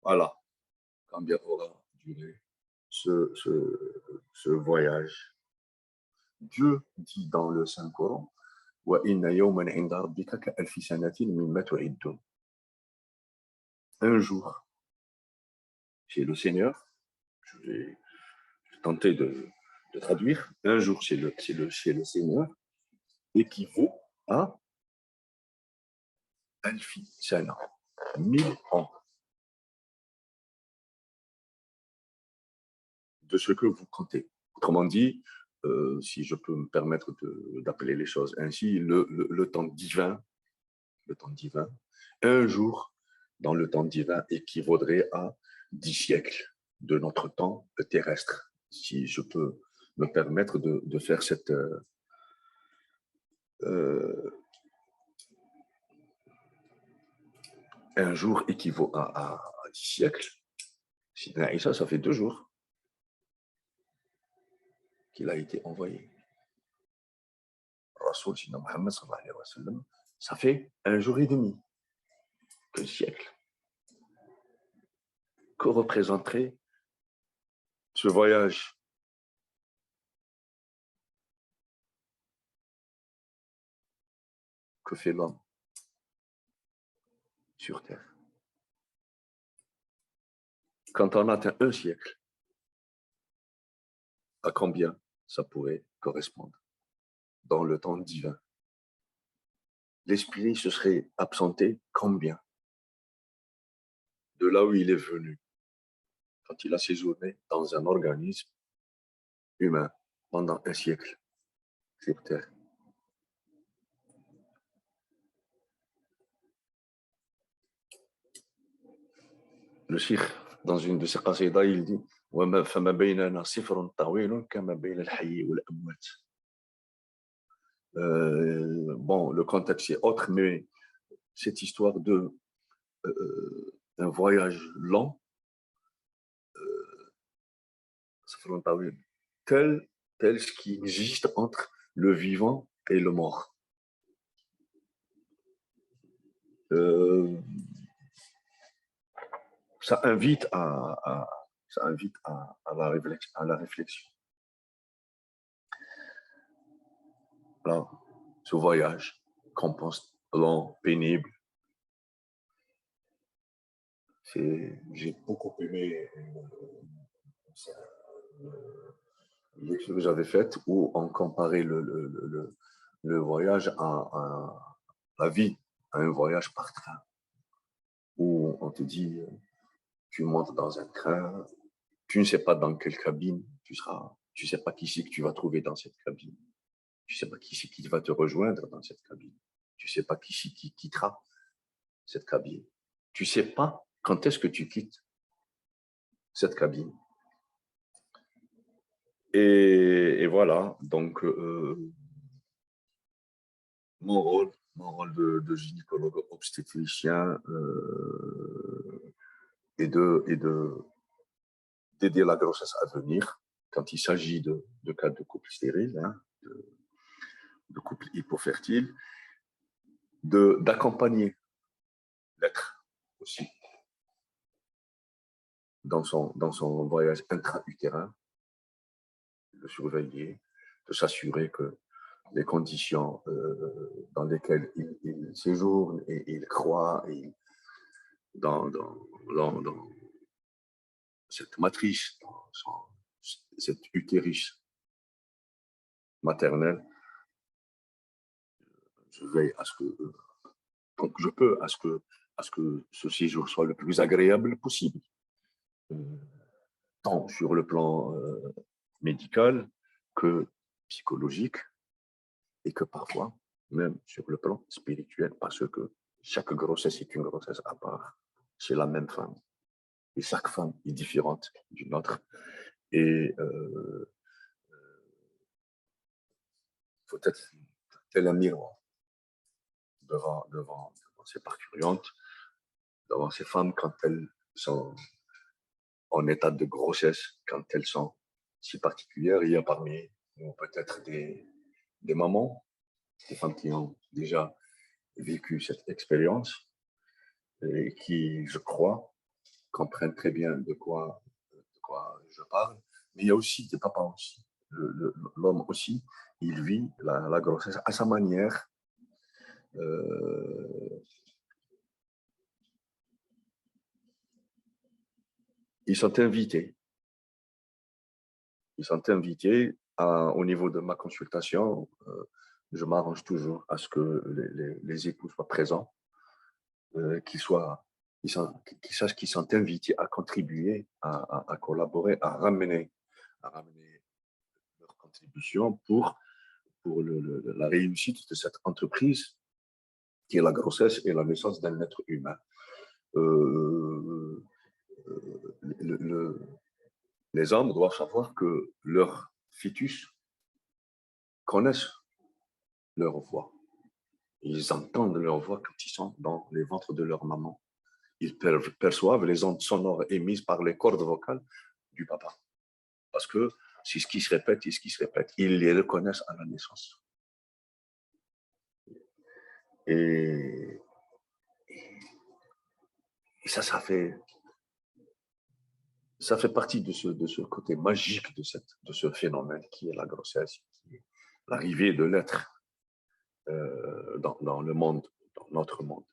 Voilà, combien aura duré ce voyage. Dieu dit dans le Saint-Coran, un jour chez le Seigneur, je vais tenter de traduire, un jour chez le Seigneur équivaut à Alfi Sana, 1000 ans de ce que vous comptez. Autrement dit, si je peux me permettre d'appeler les choses ainsi, le temps divin, un jour dans le temps divin équivaudrait à 10 siècles de notre temps terrestre, si je peux me permettre de faire cette un jour équivaut à 10 siècles. Et ça fait 2 jours qu'il a été envoyé. Rasoul Sina Muhammad sallallahu alayhi wa sallam, ça fait 1 jour et demi, que siècle. Que représenterait ce voyage? Que fait l'homme sur Terre? Quand on atteint 1 siècle, à combien ça pourrait correspondre dans le temps divin? L'esprit se serait absenté combien de là où il est venu quand il a séjourné dans un organisme humain pendant 1 siècle sur Terre? Le Cheikh, dans une de ses qasidas, il dit فما بيننا صفر طويل كما بين الحي والأموات. Bon, le contexte est autre, mais cette histoire de un voyage long, tel ce qui existe entre le vivant et le mort. Ça invite à la réflexion. Là, ce voyage qu'on pense long, pénible, j'ai beaucoup aimé lecture que j'avais faite où on comparait le voyage à la vie, à un voyage par train, où on te dit, tu montes dans un train, tu ne sais pas dans quelle cabine tu seras, tu ne sais pas qui c'est que tu vas trouver dans cette cabine, tu ne sais pas qui c'est qui va te rejoindre dans cette cabine, tu ne sais pas qui c'est qui quittera cette cabine, tu ne sais pas quand est-ce que tu quittes cette cabine. Et voilà, donc mon rôle de gynécologue obstétricien est d'aider la grossesse à venir quand il s'agit de cas de couple stérile, hein, de couple hypofertile, d'accompagner l'être aussi dans son voyage intra-utérin, de surveiller, de s'assurer que les conditions dans lesquelles il séjourne et il croit et dans cette matrice, cette utérus maternel, je veille à ce que, donc je peux, à ce que ce séjour soit le plus agréable possible, tant sur le plan médical que psychologique et que parfois même sur le plan spirituel, parce que chaque grossesse est une grossesse à part chez la même femme. Et chaque femme est différente d'une autre. Et faut être tel un miroir devant ces parturientes, devant ces femmes quand elles sont en état de grossesse, quand elles sont si particulières. Il y a parmi nous peut-être des mamans, des femmes qui ont déjà vécu cette expérience et qui, je crois, comprennent très bien de quoi je parle. Mais il y a aussi des papas aussi. L'homme aussi, il vit la grossesse à sa manière. Ils sont invités. Ils sont invités au niveau de ma consultation. Je m'arrange toujours à ce que les époux soient présents, qu'ils sachent qu'ils sont invités à contribuer, à collaborer, à ramener leur contribution pour la réussite de cette entreprise qui est la grossesse et la naissance d'un être humain. Les hommes doivent savoir que leurs fœtus connaissent leur voix. Ils entendent leur voix quand ils sont dans les ventres de leur maman. Ils perçoivent les ondes sonores émises par les cordes vocales du papa. Parce que c'est ce qui se répète et ce qui se répète. Ils les reconnaissent à la naissance. Et ça fait partie de ce côté magique de ce phénomène qui est la grossesse, qui est l'arrivée de l'être dans le monde, dans notre monde.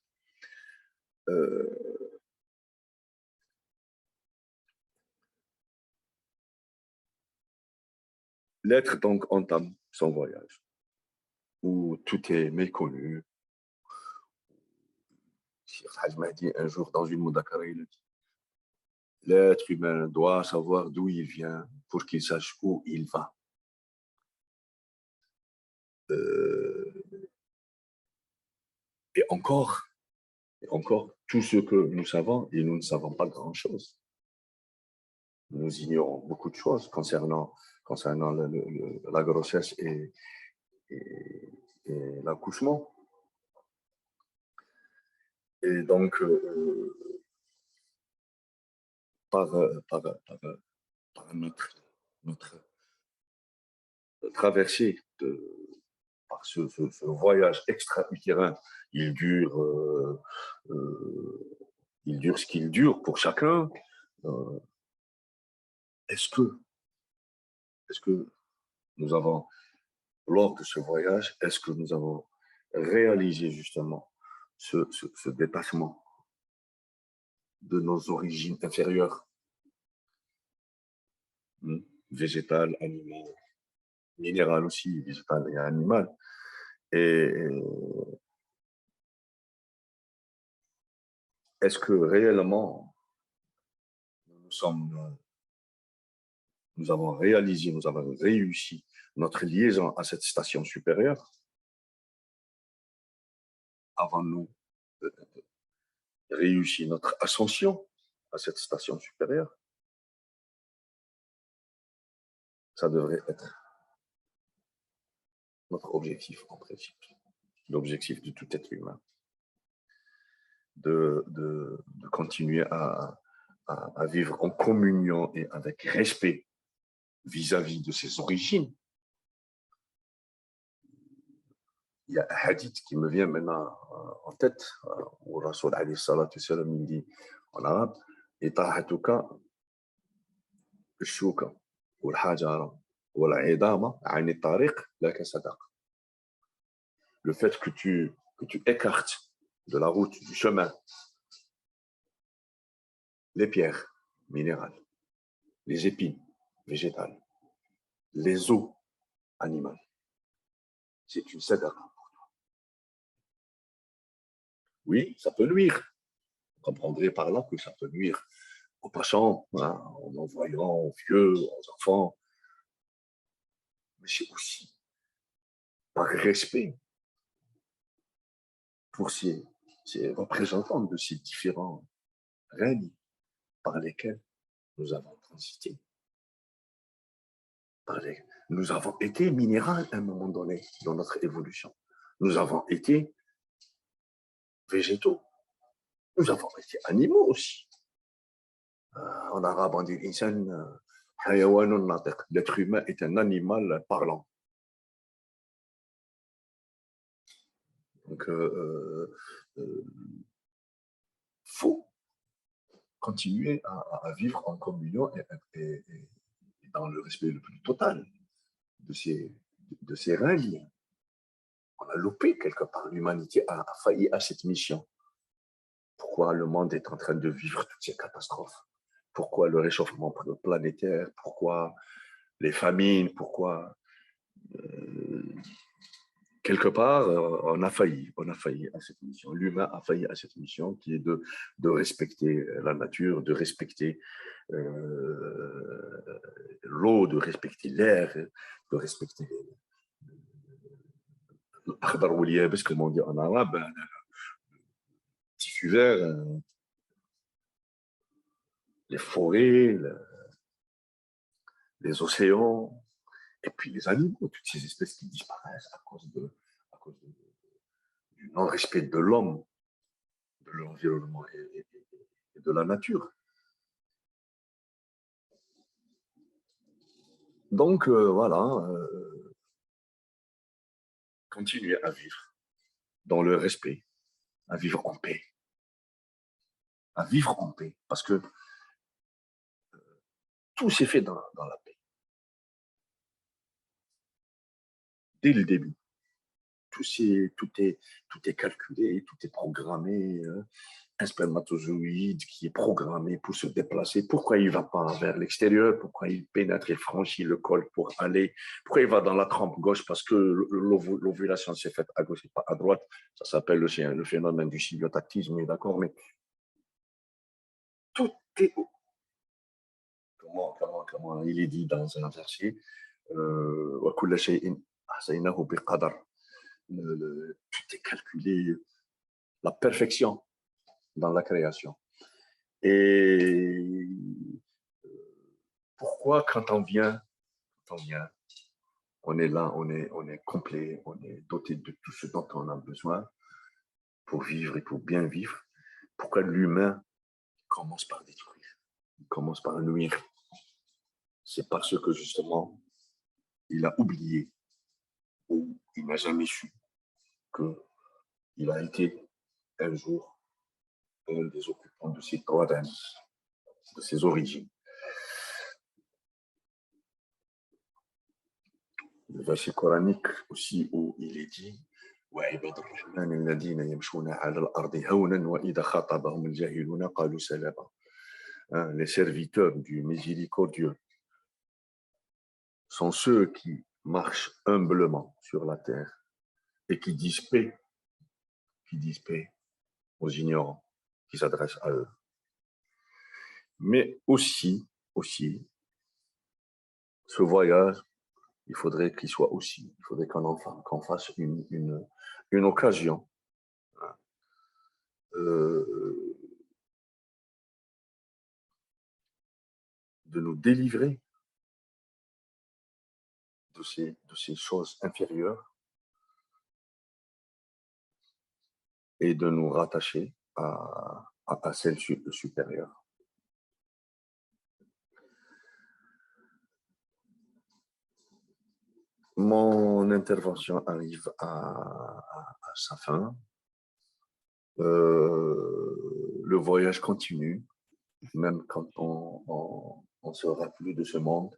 L'être donc entame son voyage, où tout est méconnu. Cheikh Hadj Mahdi, un jour dans une Moudakara, il dit l'être humain doit savoir d'où il vient pour qu'il sache où il va. Et encore, tout ce que nous savons, et nous ne savons pas grand-chose. Nous ignorons beaucoup de choses concernant la grossesse et l'accouchement. Et donc, par notre traversée par ce voyage extra-utérin, il dure ce qu'il dure pour chacun. Est-ce que nous avons, lors de ce voyage, est-ce que nous avons réalisé justement ce détachement de nos origines inférieures? végétal, animal, minéral aussi, végétal et animal. Et est-ce que réellement nous avons réalisé, nous avons réussi notre liaison à cette station supérieure? Avons-nous réussi notre ascension à cette station supérieure? Ça devrait être notre objectif en principe, l'objectif de tout être humain, de continuer à vivre en communion et avec respect vis-à-vis de ses origines. Il y a un hadith qui me vient maintenant en tête, où Rasoul alayhi salatu salam il dit en arabe, itahatuka الشوكة والحجارة والعظام عن الطريق لك صدقة. Le fait que tu écartes de la route, du chemin, les pierres minérales, les épines végétales, les os animales, c'est une sadaqa. Oui, ça peut nuire. Vous comprendrez par là que ça peut nuire aux passants, hein, en envoyant aux vieux, aux enfants. Mais c'est aussi par respect pour ces représentants de ces différents règnes par lesquels nous avons transité. Nous avons été minéral à un moment donné dans notre évolution. Nous avons été végétaux. Nous avons été animaux aussi. En arabe, on dit l'être humain est un animal parlant. Donc, faut continuer à vivre en communion et dans le respect le plus total de ces règles. On a loupé quelque part. L'humanité a failli à cette mission. Pourquoi le monde est en train de vivre toutes ces catastrophes? Pourquoi le réchauffement planétaire? Pourquoi les famines? Pourquoi quelque part, on a failli à cette mission. L'humain a failli à cette mission qui est de respecter la nature, de respecter l'eau, de respecter l'air, de respecter l'akhdar ou l'yabis, comme on dit en arabe, tissu vert, les forêts, les océans, et puis les animaux, toutes ces espèces qui disparaissent à cause du non-respect de l'homme, de l'environnement et de la nature. Donc, voilà, continuer à vivre dans le respect, à vivre en paix. À vivre en paix, parce que tout s'est fait dans la paix. Dès le début, tout est calculé, tout est programmé. Un spermatozoïde qui est programmé pour se déplacer. Pourquoi il ne va pas vers l'extérieur? Pourquoi il pénètre et franchit le col pour aller? Pourquoi il va dans la trempe gauche? Parce que l'ovulation s'est faite à gauche et pas à droite. Ça s'appelle le phénomène du symbiotatisme, d'accord? Mais tout est... Comment il est dit dans un verset? Tout est calculé, la perfection dans la création. Et pourquoi quand on vient, on est là, on est complet, on est doté de tout ce dont on a besoin pour vivre et pour bien vivre. Pourquoi l'humain commence par détruire, il commence par nuire? C'est parce que justement, il a oublié ou il n'a jamais su qu'il a été un jour un des occupants de ces droits d'âme, de ses origines. Le verset coranique aussi où il est dit وعباد الرحمن الذين يمشون على الأرض هونا وإذا خاطبهم الجاهلون قالوا سلاما. Les serviteurs du miséricordieux, sont ceux qui marchent humblement sur la terre et qui disent paix aux ignorants qui s'adressent à eux. Mais aussi, ce voyage, il faudrait qu'il soit aussi, il faudrait qu'on fasse une occasion euh, de nous délivrer de ces choses inférieures et de nous rattacher à celles supérieures. Mon intervention arrive à sa fin. Le voyage continue, même quand on sera plus de ce monde.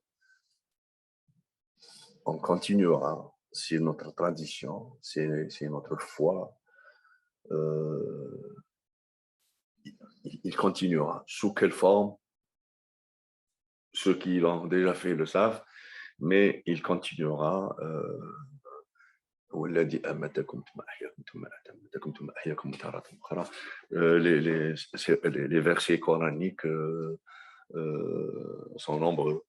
On continuera, c'est notre tradition, c'est notre foi. Il continuera. Sous quelle forme? Ceux qui l'ont déjà fait le savent, mais il continuera. Les versets coraniques sont nombreux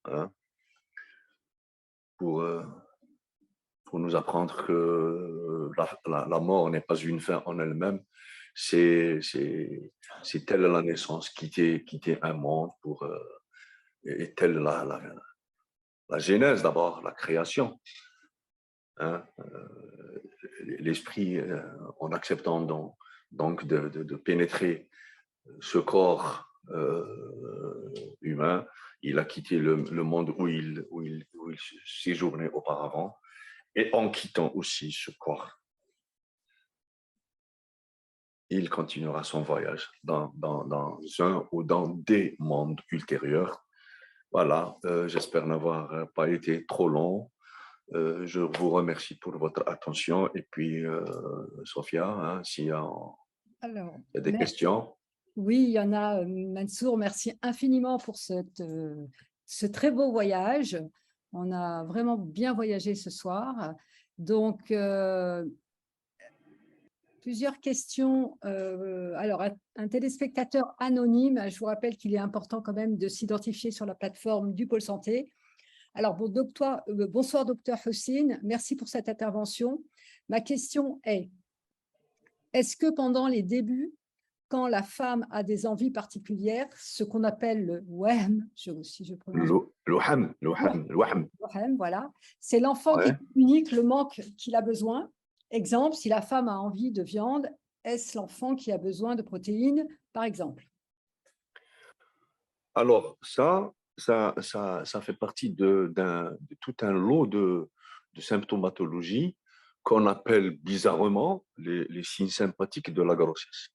pour nous apprendre que la mort n'est pas une fin en elle-même, c'est telle la naissance, quitter un monde et telle la genèse d'abord, la création. L'esprit, en acceptant donc de pénétrer ce corps humain, il a quitté le monde où il séjournait auparavant, et en quittant aussi ce corps, il continuera son voyage dans un ou dans des mondes ultérieurs. Voilà, j'espère n'avoir pas été trop long. Je vous remercie pour votre attention. Et puis, Sophia, s'il y a des questions. Oui, il y en a, Mansour. Merci infiniment pour ce très beau voyage. On a vraiment bien voyagé ce soir. Donc, plusieurs questions. Alors, un téléspectateur anonyme, je vous rappelle qu'il est important quand même de s'identifier sur la plateforme du Pôle Santé. Alors, bonsoir, docteur Hossein. Merci pour cette intervention. Ma question est, est-ce que pendant les débuts, quand la femme a des envies particulières, ce qu'on appelle le wahm, si je prononce le wahm, voilà, c'est l'enfant qui communique le manque qu'il a besoin. Exemple, si la femme a envie de viande, est-ce l'enfant qui a besoin de protéines, par exemple? Alors, ça fait partie de tout un lot de symptomatologie qu'on appelle bizarrement les signes sympathiques de la grossesse.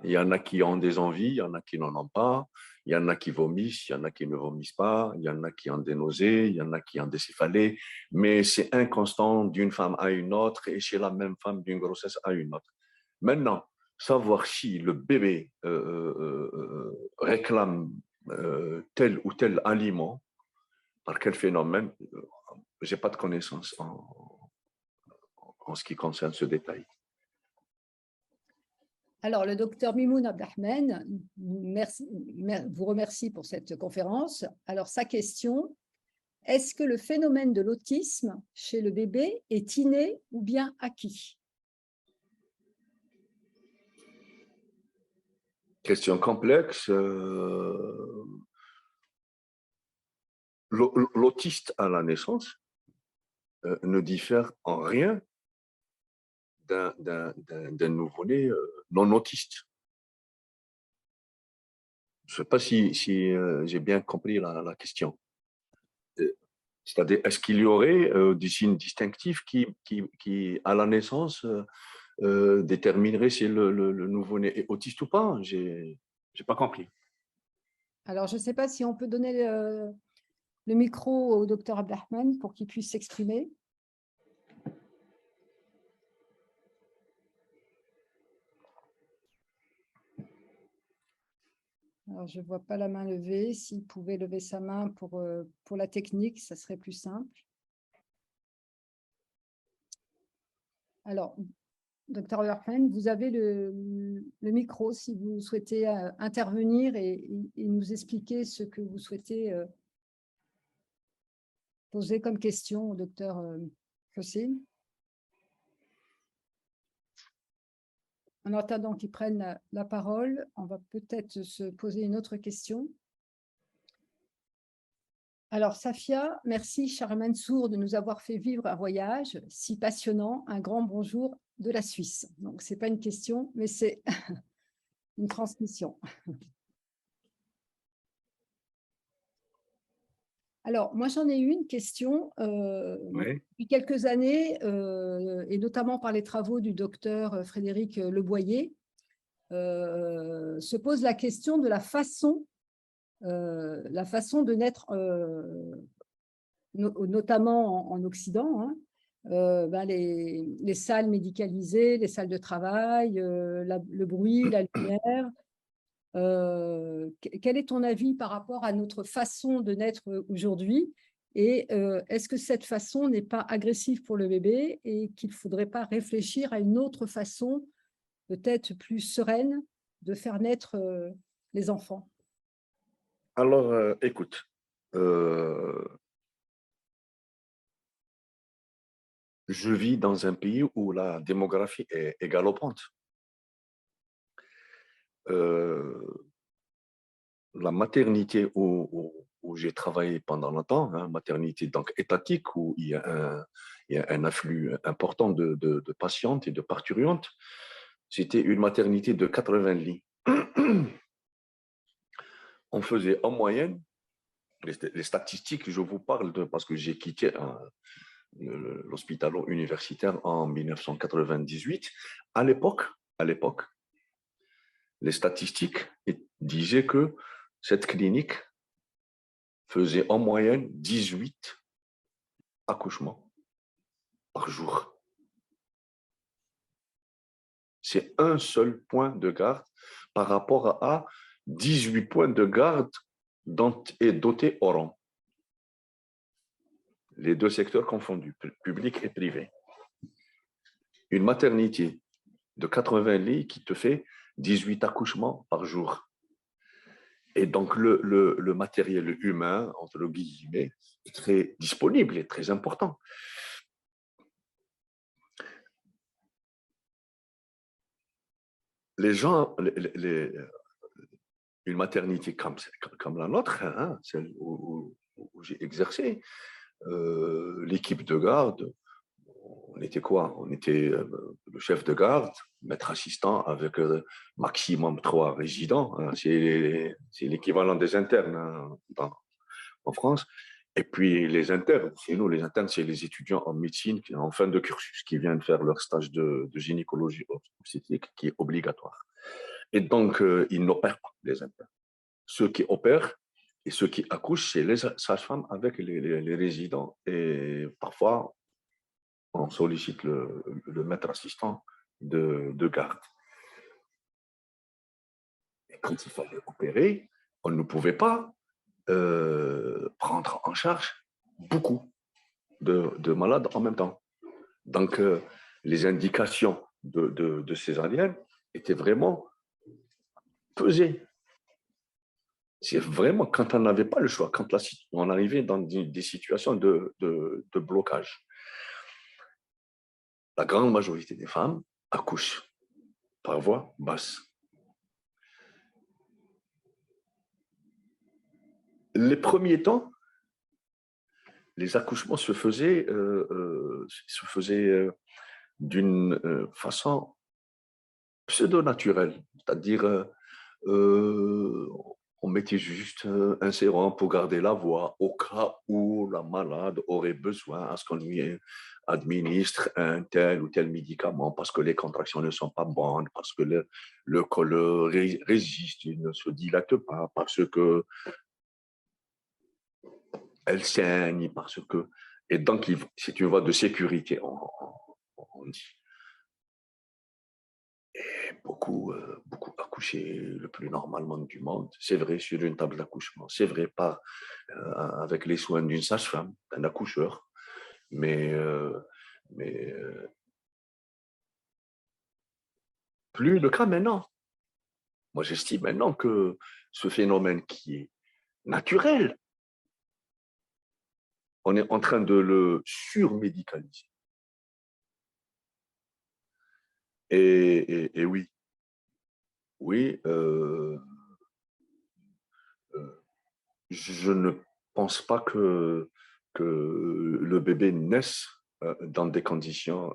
Il y en a qui ont des envies, il y en a qui n'en ont pas, il y en a qui vomissent, il y en a qui ne vomissent pas, il y en a qui ont des nausées, il y en a qui ont des céphalées, mais c'est inconstant d'une femme à une autre et chez la même femme d'une grossesse à une autre. Maintenant, savoir si le bébé réclame tel ou tel aliment, par quel phénomène, je n'ai pas de connaissance en ce qui concerne ce détail. Alors, le docteur Mimoun Abdelrahman vous remercie pour cette conférence. Alors, sa question, est-ce que le phénomène de l'autisme chez le bébé est inné ou bien acquis? Question complexe. L'autiste à la naissance ne diffère en rien d'un nouveau-né non autiste. Je ne sais pas si j'ai bien compris la question. C'est-à-dire, est-ce qu'il y aurait des signes distinctifs qui à la naissance, détermineraient si le nouveau-né est autiste ou pas? Je n'ai pas compris. Alors, je ne sais pas si on peut donner le micro au docteur Abdelrahman pour qu'il puisse s'exprimer. Alors, je ne vois pas la main levée. S'il pouvait lever sa main pour la technique, ça serait plus simple. Alors, Dr. Werfen, vous avez le micro si vous souhaitez intervenir et nous expliquer ce que vous souhaitez poser comme question au Dr. Fossine. En attendant qu'ils prennent la parole, on va peut-être se poser une autre question. Alors, Safia, merci, cher Mansour, de nous avoir fait vivre un voyage si passionnant. Un grand bonjour de la Suisse. Donc, ce n'est pas une question, mais c'est une transmission. Alors, moi, j'en ai eu une question. Oui. Depuis quelques années, et notamment par les travaux du docteur Frédéric Leboyer, se pose la question de la façon de naître, notamment en Occident, hein, les salles médicalisées, les salles de travail, le bruit, la lumière. Quel est ton avis par rapport à notre façon de naître aujourd'hui? Et est-ce que cette façon n'est pas agressive pour le bébé et qu'il ne faudrait pas réfléchir à une autre façon, peut-être plus sereine, de faire naître les enfants? Alors, écoute, je vis dans un pays où la démographie est galopante. La maternité où j'ai travaillé pendant longtemps, hein, maternité donc étatique, où il y a un afflux important de patientes et de parturientes, c'était une maternité de 80 lits. On faisait en moyenne, les statistiques, je vous parle parce que j'ai quitté l'hôpital universitaire en 1998. À l'époque, les statistiques disaient que cette clinique faisait en moyenne 18 accouchements par jour. C'est un seul point de garde par rapport à 18 points de garde dont est doté Oran. Les deux secteurs confondus, public et privé. Une maternité de 80 lits qui te fait 18 accouchements par jour. Et donc, le matériel humain, entre guillemets, est très disponible et très important. Les gens, une maternité comme la nôtre, hein, celle où j'ai exercé, l'équipe de garde, on était quoi? On était le chef de garde, maître assistant avec maximum 3 résidents. Hein, c'est l'équivalent des internes, hein, en France. Et puis les internes, chez nous, les internes, c'est les étudiants en médecine en fin de cursus qui viennent faire leur stage de gynécologie obstétrique qui est obligatoire. Et donc, ils n'opèrent pas, les internes. Ceux qui opèrent et ceux qui accouchent, c'est les sages-femmes avec les résidents. Et parfois, on sollicite le maître assistant de garde. Et quand il fallait opérer, on ne pouvait pas prendre en charge beaucoup de malades en même temps. Donc, les indications de césarienne étaient vraiment pesées. C'est vraiment quand on n'avait pas le choix, quand on arrivait dans des situations de blocage. La grande majorité des femmes accouchent par voie basse. Les premiers temps, les accouchements se faisaient d'une façon pseudo-naturelle, c'est-à-dire on mettait juste un sérum pour garder la voix au cas où la malade aurait besoin à ce qu'on lui administre un tel ou tel médicament parce que les contractions ne sont pas bonnes, parce que le col résiste, il ne se dilate pas, parce que elle saigne, parce que... Et donc, c'est une voie de sécurité, on dit. beaucoup accouché le plus normalement du monde. C'est vrai sur une table d'accouchement, c'est vrai avec les soins d'une sage-femme, d'un accoucheur, mais, euh, mais plus le cas maintenant. Moi, j'estime maintenant que ce phénomène qui est naturel, on est en train de le surmédicaliser. Et oui, oui, je ne pense pas que le bébé naisse dans des conditions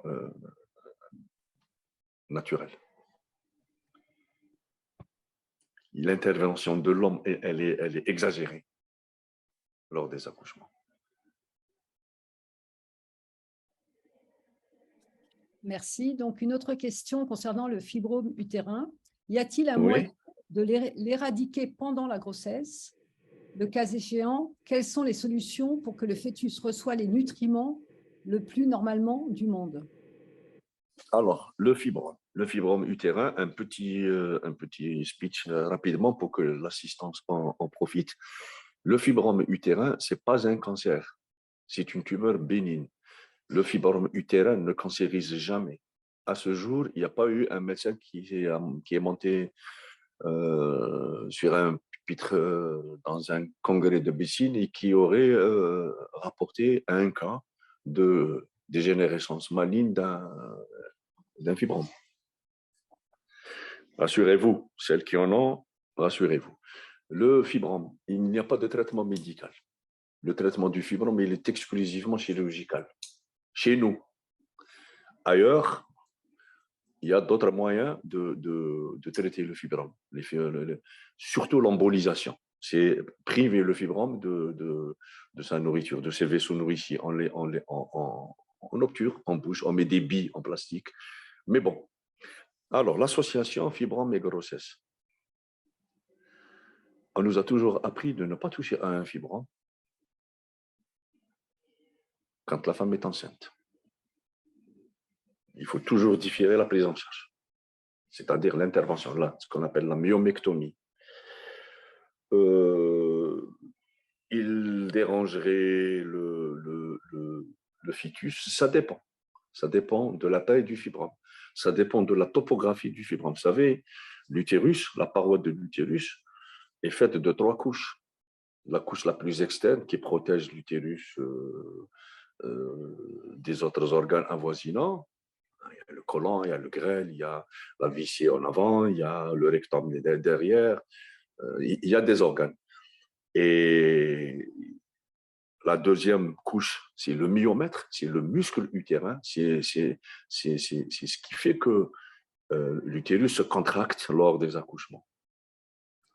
naturelles. L'intervention de l'homme, elle est exagérée lors des accouchements. Merci. Donc, une autre question concernant le fibrome utérin. Y a-t-il un moyen Oui. de l'éradiquer pendant la grossesse? Le cas échéant, quelles sont les solutions pour que le fœtus reçoive les nutriments le plus normalement du monde? Alors, le fibrome utérin, un petit speech rapidement pour que l'assistance en profite. Le fibrome utérin, ce n'est pas un cancer, c'est une tumeur bénigne. Le fibrome utérin ne cancérise jamais. À ce jour, il n'y a pas eu un médecin qui est monté sur un pupitre dans un congrès de médecine et qui aurait rapporté un cas de dégénérescence maligne d'un fibrome. Rassurez-vous, celles qui en ont, rassurez-vous. Le fibrome, il n'y a pas de traitement médical. Le traitement du fibrome, il est exclusivement chirurgical. Chez nous. Ailleurs, il y a d'autres moyens de traiter le fibrome, surtout l'embolisation. C'est priver le fibrome de sa nourriture, de ses vaisseaux nourriciers. On obture, on bouche, on met des billes en plastique. Mais bon, alors l'association fibrome et grossesse. On nous a toujours appris de ne pas toucher à un fibrome quand la femme est enceinte. Il faut toujours différer la prise en charge, c'est-à-dire l'intervention, là, ce qu'on appelle la myomectomie. Il dérangerait le fœtus, ça dépend. Ça dépend de la taille du fibrome. Ça dépend de la topographie du fibrome. Vous savez, l'utérus, la paroi de l'utérus, est faite de 3 couches. La couche la plus externe qui protège l'utérus des autres organes avoisinants. Il y a le côlon, il y a le grêle, il y a la vessie en avant, il y a le rectum derrière. Il y a des organes. Et la deuxième couche, c'est le myomètre, c'est le muscle utérin. C'est ce qui fait que l'utérus se contracte lors des accouchements.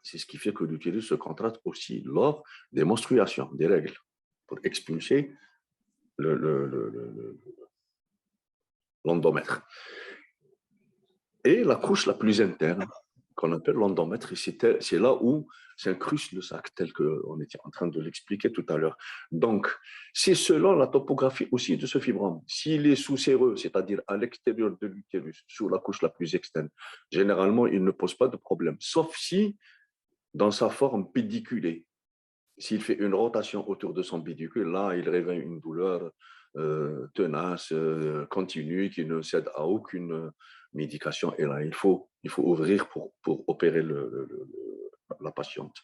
C'est ce qui fait que l'utérus se contracte aussi lors des menstruations, des règles, pour expulser l'endomètre. Et la couche la plus interne, qu'on appelle l'endomètre, c'est là où s'incruste le sac, tel qu'on était en train de l'expliquer tout à l'heure. Donc, c'est selon la topographie aussi de ce fibrome. S'il est sous-séreux, c'est-à-dire à l'extérieur de l'utérus, sur la couche la plus externe, généralement, il ne pose pas de problème, sauf si, dans sa forme pédiculée, s'il fait une rotation autour de son pédicule, là, il réveille une douleur tenace, continue, qui ne cède à aucune médication. Et là, il faut ouvrir pour opérer la patiente.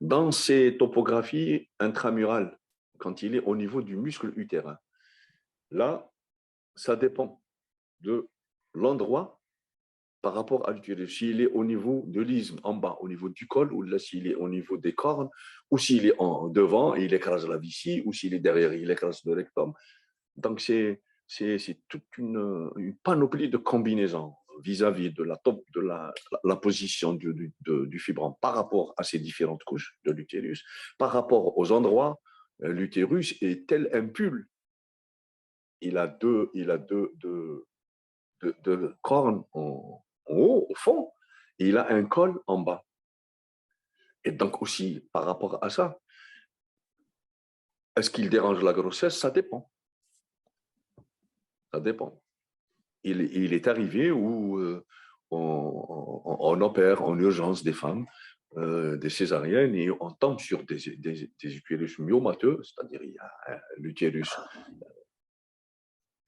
Dans ces topographies intramurales, quand il est au niveau du muscle utérin, là, ça dépend de l'endroit par rapport à l'utérus. S'il est au niveau de l'isthme, en bas, au niveau du col, ou là, s'il est au niveau des cornes, ou s'il est devant, il écrase la vessie, ou s'il est derrière, il écrase le rectum. Donc, c'est toute une panoplie de combinaisons vis-à-vis de la position du fibrome par rapport à ces différentes couches de l'utérus, par rapport aux endroits, l'utérus est tel un pull. Il a deux cornes en haut, au fond, et il a un col en bas. Et donc aussi, par rapport à ça, est-ce qu'il dérange la grossesse? Ça dépend. Ça dépend. Il est arrivé où on opère en urgence des femmes, des césariennes, et on tombe sur des utérus myomateux, c'est-à-dire il y a l'utérus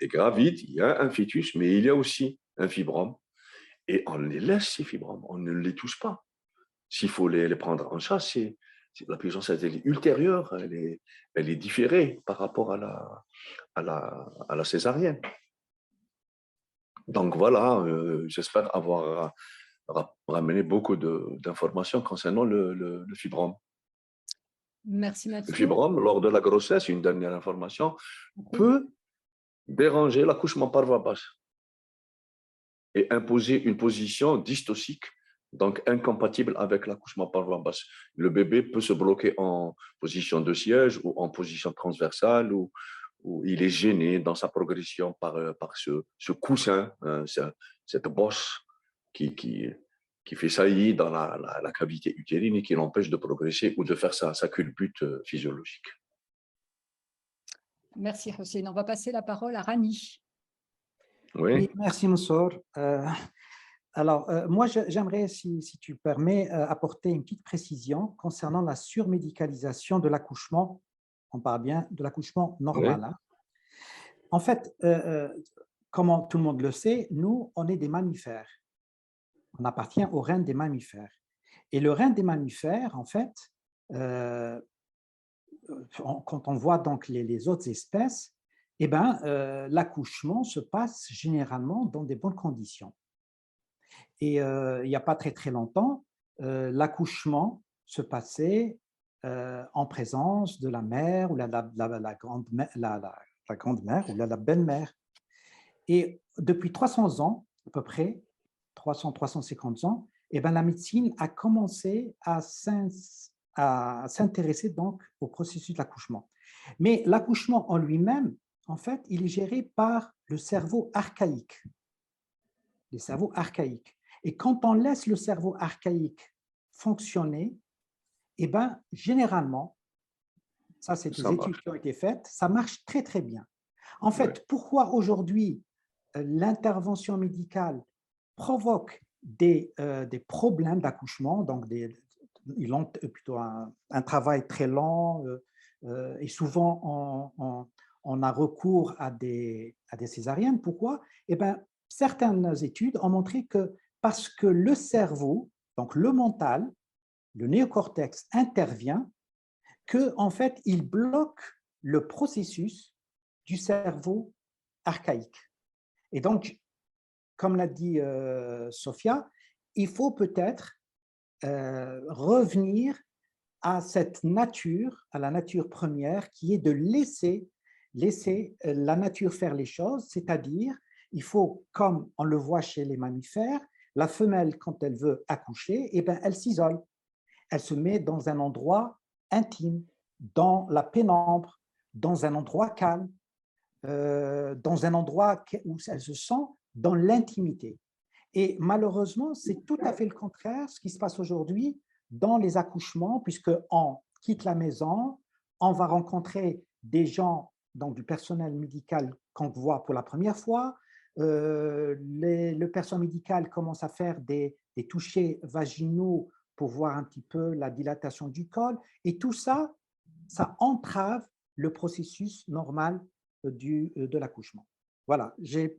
est gravide, il y a un fœtus, mais il y a aussi un fibrome, et on les laisse, ces fibromes, on ne les touche pas. S'il faut les prendre en charge, la puissance elle est ultérieure, elle est différée par rapport à la césarienne. Donc voilà, j'espère avoir ramené beaucoup d'informations concernant le fibrome. Merci Le Mathieu. fibrome, lors de la grossesse, une dernière information, peut déranger l'accouchement par voie basse et imposer une position dystocique, donc incompatible avec l'accouchement par voie basse. Le bébé peut se bloquer en position de siège ou en position transversale, ou il est gêné dans sa progression par ce coussin, hein, cette bosse qui fait saillie dans la cavité utérine et qui l'empêche de progresser ou de faire sa culbute physiologique. Merci Hossein. On va passer la parole à Rani. Oui. Oui, merci Moussor. Alors, moi, j'aimerais, si tu permets, apporter une petite précision concernant la surmédicalisation de l'accouchement. On parle bien de l'accouchement normal. Oui. Hein. En fait, comme tout le monde le sait, nous, on est des mammifères. On appartient au règne des mammifères. Et le règne des mammifères, en fait, quand on voit donc les autres espèces, eh ben, l'accouchement se passe généralement dans des bonnes conditions. Et il n'y a pas très très longtemps, l'accouchement se passait en présence de la mère ou la grande-mère ou la belle-mère. Et depuis 300 ans, à peu près, 300-350 ans, eh ben, la médecine a commencé à s'intéresser donc au processus de l'accouchement. Mais l'accouchement en lui-même, en fait, il est géré par le cerveau archaïque. Les cerveaux archaïques. Et quand on laisse le cerveau archaïque fonctionner, eh ben, généralement, ça c'est des études qui ont été faites, ça marche très très bien. En fait, pourquoi aujourd'hui l'intervention médicale provoque des problèmes d'accouchement, donc ils ont plutôt un travail très lent et souvent on a recours à des césariennes. Pourquoi? Eh bien, certaines études ont montré que parce que le cerveau, donc le mental, le néocortex intervient, que en fait, il bloque le processus du cerveau archaïque. Et donc, comme l'a dit Sophia, il faut peut-être revenir à cette nature, à la nature première, qui est de laisser la nature faire les choses, c'est-à-dire, il faut, comme on le voit chez les mammifères, la femelle, quand elle veut accoucher, eh ben, elle s'isole. Elle se met dans un endroit intime, dans la pénombre, dans un endroit calme, dans un endroit où elle se sent dans l'intimité. Et malheureusement, c'est tout à fait le contraire ce qui se passe aujourd'hui dans les accouchements, puisqu'on quitte la maison, on va rencontrer des gens, donc du personnel médical qu'on voit pour la première fois, le personnel médical commence à faire des touchés vaginaux pour voir un petit peu la dilatation du col, et tout ça, ça entrave le processus normal de l'accouchement. Voilà, j'ai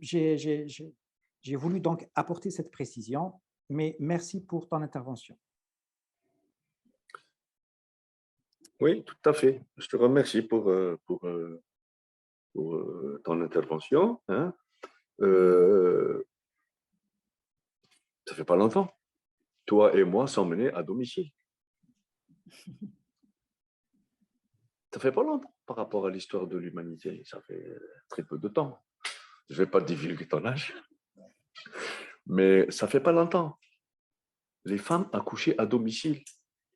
voulu donc apporter cette précision, mais merci pour ton intervention. Oui, tout à fait. Je te remercie pour ton intervention. Hein. Ça fait pas longtemps. Toi et moi sommes nés à domicile. Ça fait pas longtemps par rapport à l'histoire de l'humanité. Ça fait très peu de temps. Je vais pas divulguer ton âge, mais ça fait pas longtemps. Les femmes accouchaient à domicile,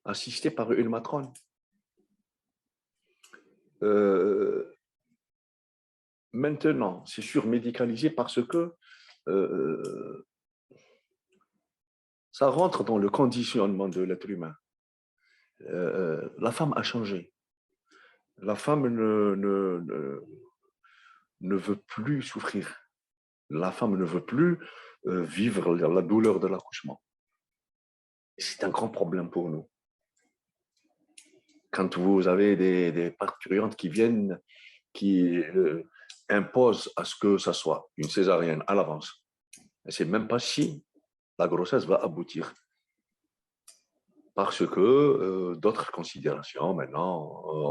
assistées par une matrone. Maintenant, c'est surmédicalisé parce que ça rentre dans le conditionnement de l'être humain. La femme a changé. La femme ne veut plus souffrir. la femme ne veut plus vivre la douleur de l'accouchement. C'est un grand problème pour nous. Quand vous avez des parturientes qui viennent, qui imposent à ce que ça soit une césarienne à l'avance, on ne sait même pas si la grossesse va aboutir. Parce que d'autres considérations maintenant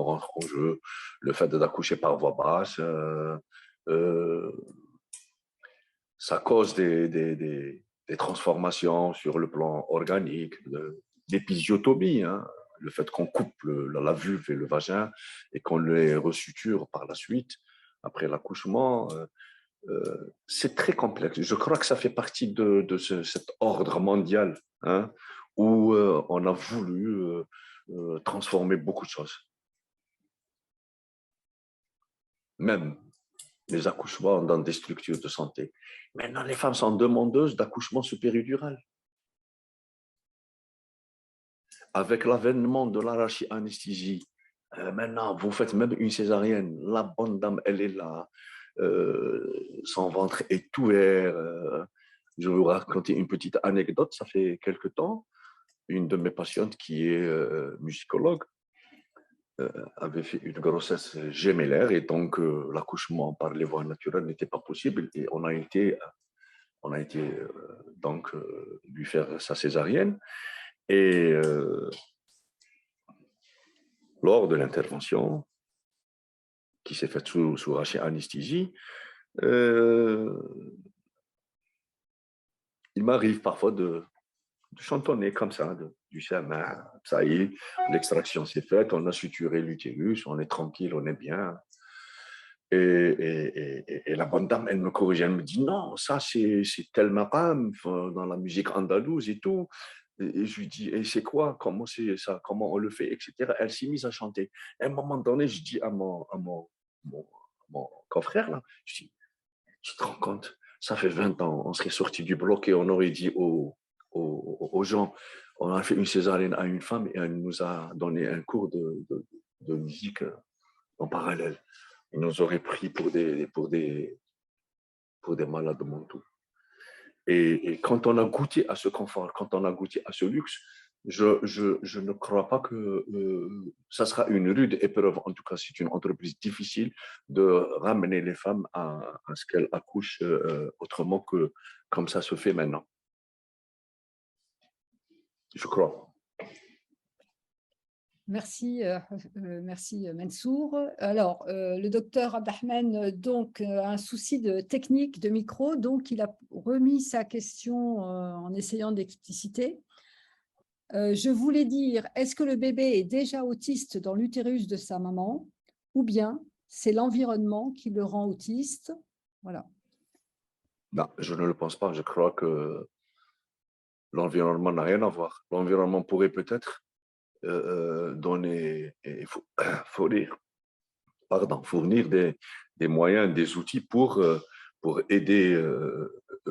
rentrent en jeu. Le fait d'accoucher par voie basse, ça cause des transformations sur le plan organique, d'épisiotomie, hein. Le fait qu'on coupe la vulve et le vagin et qu'on les resuture par la suite, après l'accouchement, c'est très complexe. Je crois que ça fait partie de cet ordre mondial, hein, où on a voulu transformer beaucoup de choses. Même les accouchements dans des structures de santé. Maintenant, les femmes sont demandeuses d'accouchement sous péridurale. Avec l'avènement de l'arachy-anesthésie, maintenant, vous faites même une césarienne. La bonne dame, elle est là. Son ventre est ouvert. Je vais vous raconter une petite anecdote. Ça fait quelque temps, une de mes patientes qui est musicologue avait fait une grossesse gémellaire et donc l'accouchement par les voies naturelles n'était pas possible et on a été donc lui faire sa césarienne et lors de l'intervention qui s'est faite sous anesthésie, il m'arrive parfois de chantonner comme ça, du chemin, ça y est, l'extraction s'est faite, on a suturé l'utérus, on est tranquille, on est bien. Et la bonne dame, elle me corrige, elle me dit non, ça c'est tel maqam dans la musique andalouse et tout. Et je lui dis, et c'est quoi, comment c'est ça, comment on le fait, etc. Elle s'est mise à chanter. Et à un moment donné, je dis à mon confrère, là, je dis, tu te rends compte, ça fait 20 ans, on serait sorti du bloc et on aurait dit aux gens, on a fait une césarienne à une femme et elle nous a donné un cours de musique en parallèle. Ils nous auraient pris pour des malades mentaux. Et quand on a goûté à ce confort, quand on a goûté à ce luxe, je ne crois pas que ça sera une rude épreuve. En tout cas, c'est une entreprise difficile de ramener les femmes à ce qu'elles accouchent autrement que comme ça se fait maintenant. Je crois. Merci, merci Mansour. Alors, le docteur Abdelrahman donc a un souci de technique de micro, donc il a remis sa question en essayant d'expliciter. Je voulais dire, est-ce que le bébé est déjà autiste dans l'utérus de sa maman ou bien c'est l'environnement qui le rend autiste? Voilà. Non, je ne le pense pas. Je crois que l'environnement n'a rien à voir. L'environnement pourrait peut-être donner, fournir des moyens, des outils pour aider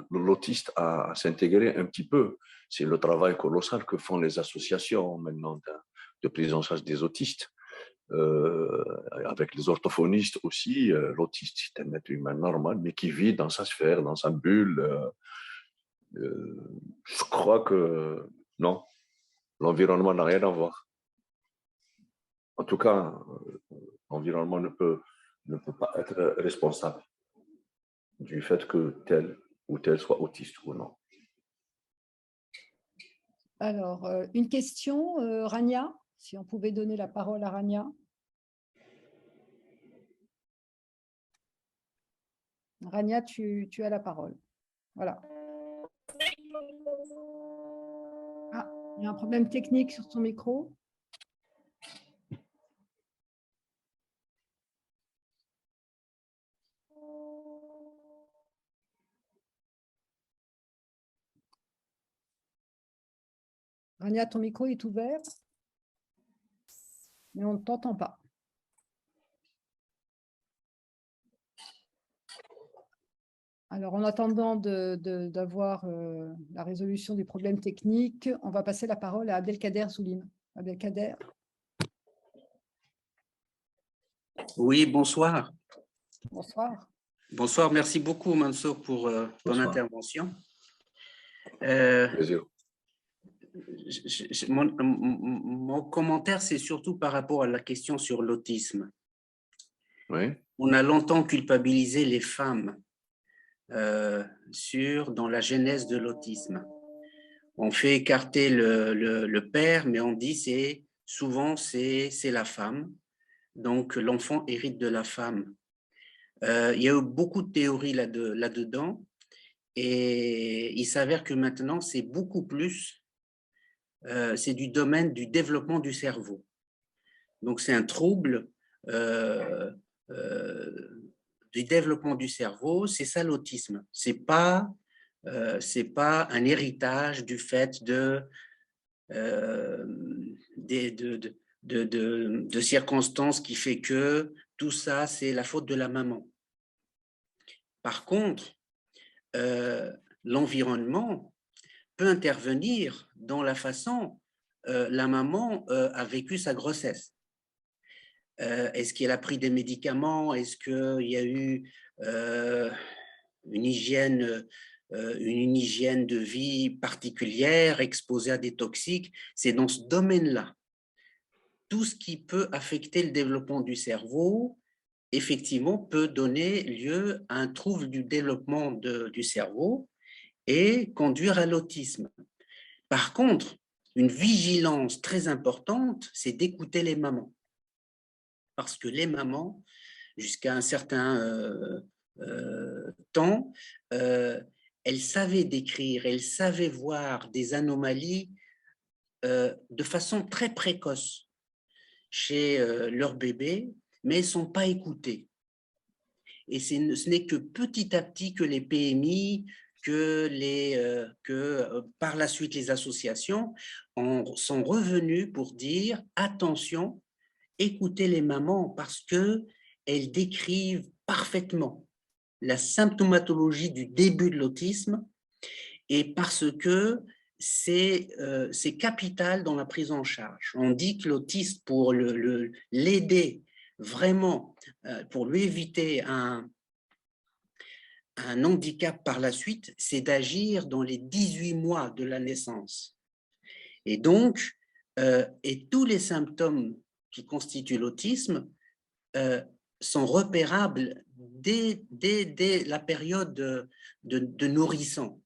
l'autiste à s'intégrer un petit peu. C'est le travail colossal que font les associations maintenant de prise en charge des autistes. Avec les orthophonistes aussi, l'autiste, c'est un être humain normal, mais qui vit dans sa sphère, dans sa bulle. Je crois que non, l'environnement n'a rien à voir. En tout cas, l'environnement ne peut pas être responsable du fait que tel ou tel soit autiste ou non. Alors, une question, Rania, si on pouvait donner la parole à Rania. Rania, tu as la parole. Voilà. Ah, il y a un problème technique sur ton micro. Rania, ton micro est ouvert, mais on ne t'entend pas. Alors, en attendant d'avoir la résolution des problèmes techniques, on va passer la parole à Abdelkader Soulim. Abdelkader. Oui, bonsoir. Bonsoir. Bonsoir, merci beaucoup Mansour pour ton Bonsoir. intervention. Euh, Plaisir. mon commentaire, c'est surtout par rapport à la question sur l'autisme. Oui, On a longtemps culpabilisé les femmes dans la genèse de l'autisme. On fait écarter le père, mais on dit souvent c'est la femme. Donc l'enfant hérite de la femme. Il y a eu beaucoup de théories là-dedans et il s'avère que maintenant c'est beaucoup plus, c'est du domaine du développement du cerveau. Donc c'est un trouble du développement du cerveau, c'est ça l'autisme. C'est pas un héritage du fait de circonstances qui fait que tout ça, c'est la faute de la maman. Par contre, l'environnement peut intervenir dans la façon la maman a vécu sa grossesse. Est-ce qu'elle a pris des médicaments? Est-ce qu'il y a eu une hygiène de vie particulière, exposée à des toxiques? C'est dans ce domaine-là. Tout ce qui peut affecter le développement du cerveau, effectivement, peut donner lieu à un trouble du développement du cerveau et conduire à l'autisme. Par contre, une vigilance très importante, c'est d'écouter les mamans. Parce que les mamans, jusqu'à un certain temps, elles savaient décrire, elles savaient voir des anomalies de façon très précoce chez leur bébé, mais elles ne sont pas écoutées. Et ce n'est que petit à petit que les PMI, par la suite les associations sont revenus pour dire attention, écoutez les mamans parce qu'elles décrivent parfaitement la symptomatologie du début de l'autisme et parce que c'est capital dans la prise en charge. On dit que l'autiste, pour l'aider vraiment, pour lui éviter un handicap par la suite, c'est d'agir dans les 18 mois de la naissance. Et donc, et tous les symptômes qui constituent l'autisme sont repérables dès la période de nourrisson.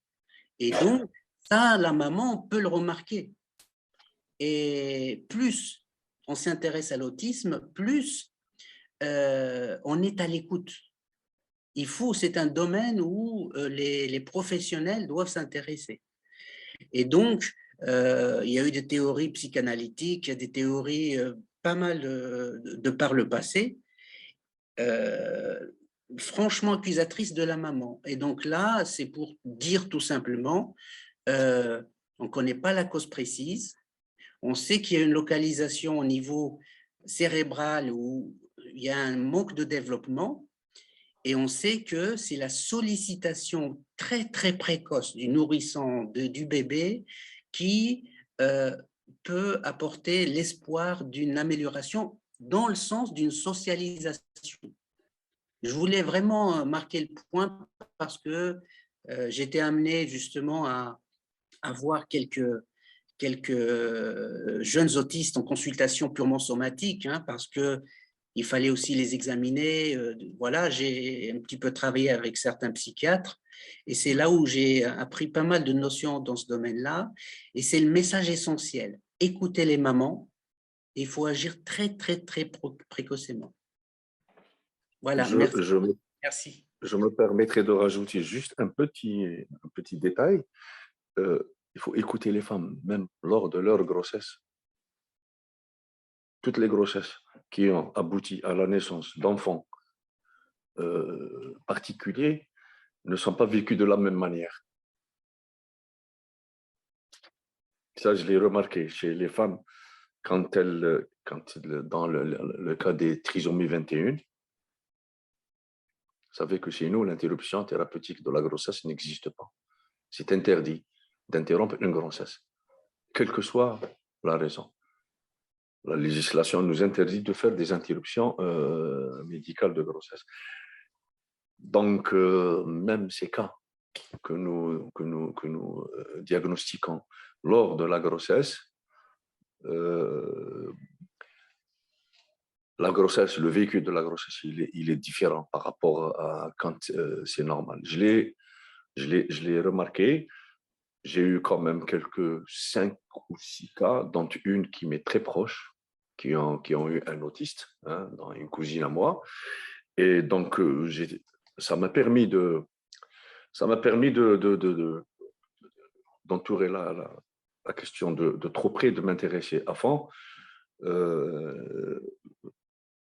Et donc, ça, la maman peut le remarquer. Et plus on s'intéresse à l'autisme, plus on est à l'écoute. C'est un domaine où les professionnels doivent s'intéresser. Et donc, il y a eu des théories psychanalytiques, il y a des théories pas mal de par le passé, franchement accusatrices de la maman. Et donc là, c'est pour dire tout simplement, on ne connaît pas la cause précise, on sait qu'il y a une localisation au niveau cérébral où il y a un manque de développement, et on sait que c'est la sollicitation très, très précoce du nourrisson, du bébé, qui peut apporter l'espoir d'une amélioration dans le sens d'une socialisation. Je voulais vraiment marquer le point parce que j'étais amené justement à voir quelques jeunes autistes en consultation purement somatique, hein, parce que il fallait aussi les examiner. Voilà, j'ai un petit peu travaillé avec certains psychiatres et c'est là où j'ai appris pas mal de notions dans ce domaine-là. Et c'est le message essentiel. Écoutez les mamans, il faut agir très, très, très précocement. Voilà, merci. Merci. Je me permettrai de rajouter juste un petit détail. Il faut écouter les femmes, même lors de leur grossesse. Toutes les grossesses qui ont abouti à la naissance d'enfants particuliers ne sont pas vécues de la même manière. Ça, je l'ai remarqué chez les femmes quand dans le cas des trisomies 21, vous savez que chez nous, l'interruption thérapeutique de la grossesse n'existe pas. C'est interdit d'interrompre une grossesse, quelle que soit la raison. La législation nous interdit de faire des interruptions médicales de grossesse. Donc, même ces cas que nous diagnostiquons lors de la grossesse, le vécu de la grossesse, il est différent par rapport à quand c'est normal. Je l'ai remarqué. J'ai eu quand même quelques 5 ou 6 cas, dont une qui m'est très proche, qui ont eu un autiste, hein, dans une cousine à moi. Et donc, ça m'a permis d'entourer la question de trop près, de m'intéresser à fond.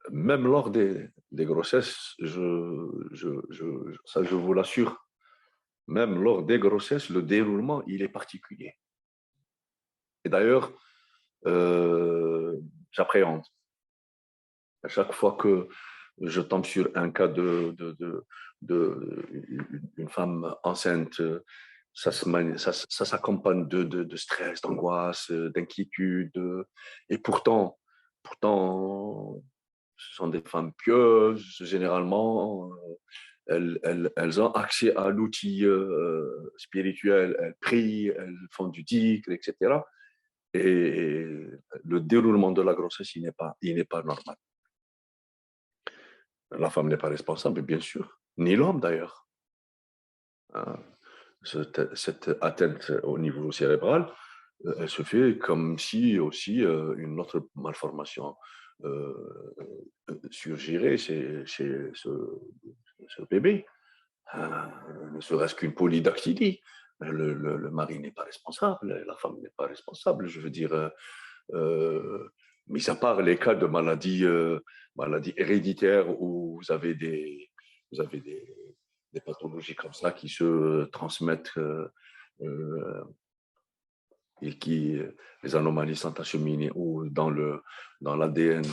Même lors des grossesses, ça je vous l'assure, même lors des grossesses, le déroulement, il est particulier. Et d'ailleurs, j'appréhende. À chaque fois que je tombe sur un cas d'une femme enceinte, ça s'accompagne de stress, d'angoisse, d'inquiétude. Et pourtant, ce sont des femmes pieuses, généralement. Elles ont accès à l'outil spirituel, elles prient, elles font du dhikr, etc. Et le déroulement de la grossesse, il n'est pas normal. La femme n'est pas responsable, bien sûr, ni l'homme d'ailleurs. Cette atteinte au niveau cérébral, elle se fait comme si aussi une autre malformation surgirait chez ce bébé. Ne serait-ce qu'une polydactylie. Le mari n'est pas responsable, la femme n'est pas responsable. Je veux dire, mis à part les cas de maladies héréditaires où vous avez des pathologies comme ça qui se transmettent et qui, les anomalies sont acheminées ou dans l'ADN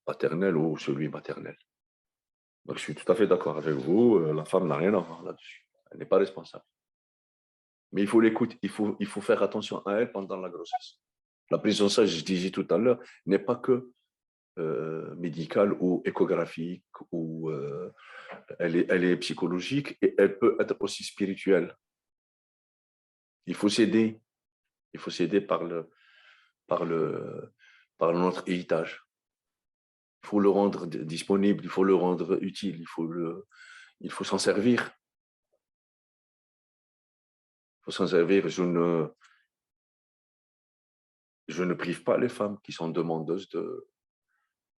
paternel ou celui maternel. Donc, je suis tout à fait d'accord avec vous. La femme n'a rien à voir là-dessus. Elle n'est pas responsable. Mais il faut l'écouter. Il faut faire attention à elle pendant la grossesse. La prise en charge, je disais tout à l'heure, n'est pas que médicale ou échographique, ou elle est psychologique et elle peut être aussi spirituelle. Il faut s'aider. Il faut s'aider par notre héritage. Il faut le rendre disponible, il faut le rendre utile, il faut s'en servir. Il faut s'en servir. Je ne prive pas les femmes qui sont demandeuses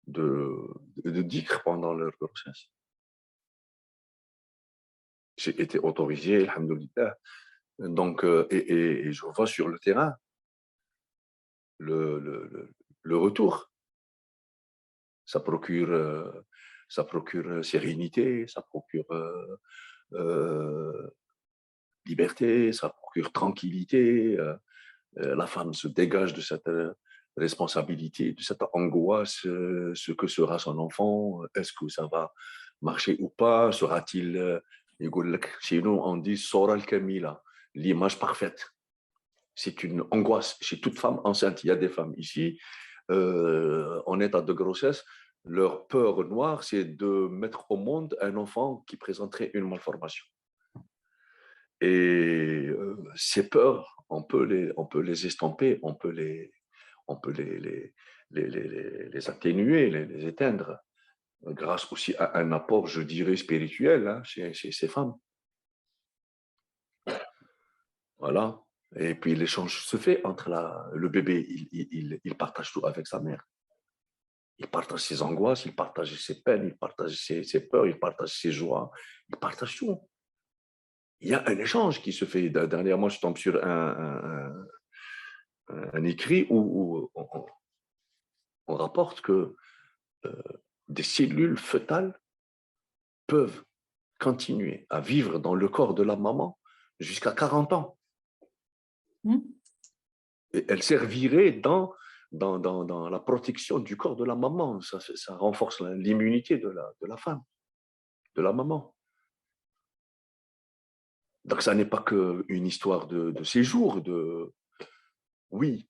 de dhikr pendant leur grossesse. J'ai été autorisé, alhamdoulilah. Donc, et je vois sur le terrain le retour. Ça procure sérénité, ça procure liberté, ça procure tranquillité. La femme se dégage de cette responsabilité, de cette angoisse, ce que sera son enfant, est-ce que ça va marcher ou pas, sera-t-il, chez nous on dit Sora al-Kamila, l'image parfaite. C'est une angoisse chez toute femme enceinte. Il y a des femmes ici, en état de grossesse, leur peur noire, c'est de mettre au monde un enfant qui présenterait une malformation. Et ces peurs, on peut les estomper, on peut les atténuer, les éteindre, grâce aussi à un apport, je dirais, spirituel, hein, chez ces femmes. Voilà. Et puis l'échange se fait entre le bébé, il partage tout avec sa mère. Il partage ses angoisses, il partage ses peines, il partage ses peurs, il partage ses joies, il partage tout. Il y a un échange qui se fait. Dernièrement, je tombe sur un écrit où on rapporte que des cellules fœtales peuvent continuer à vivre dans le corps de la maman jusqu'à 40 ans. Et elles serviraient dans la protection du corps de la maman. Ça renforce l'immunité de la femme, de la maman. Donc, ça n'est pas qu'une histoire de séjour. Oui,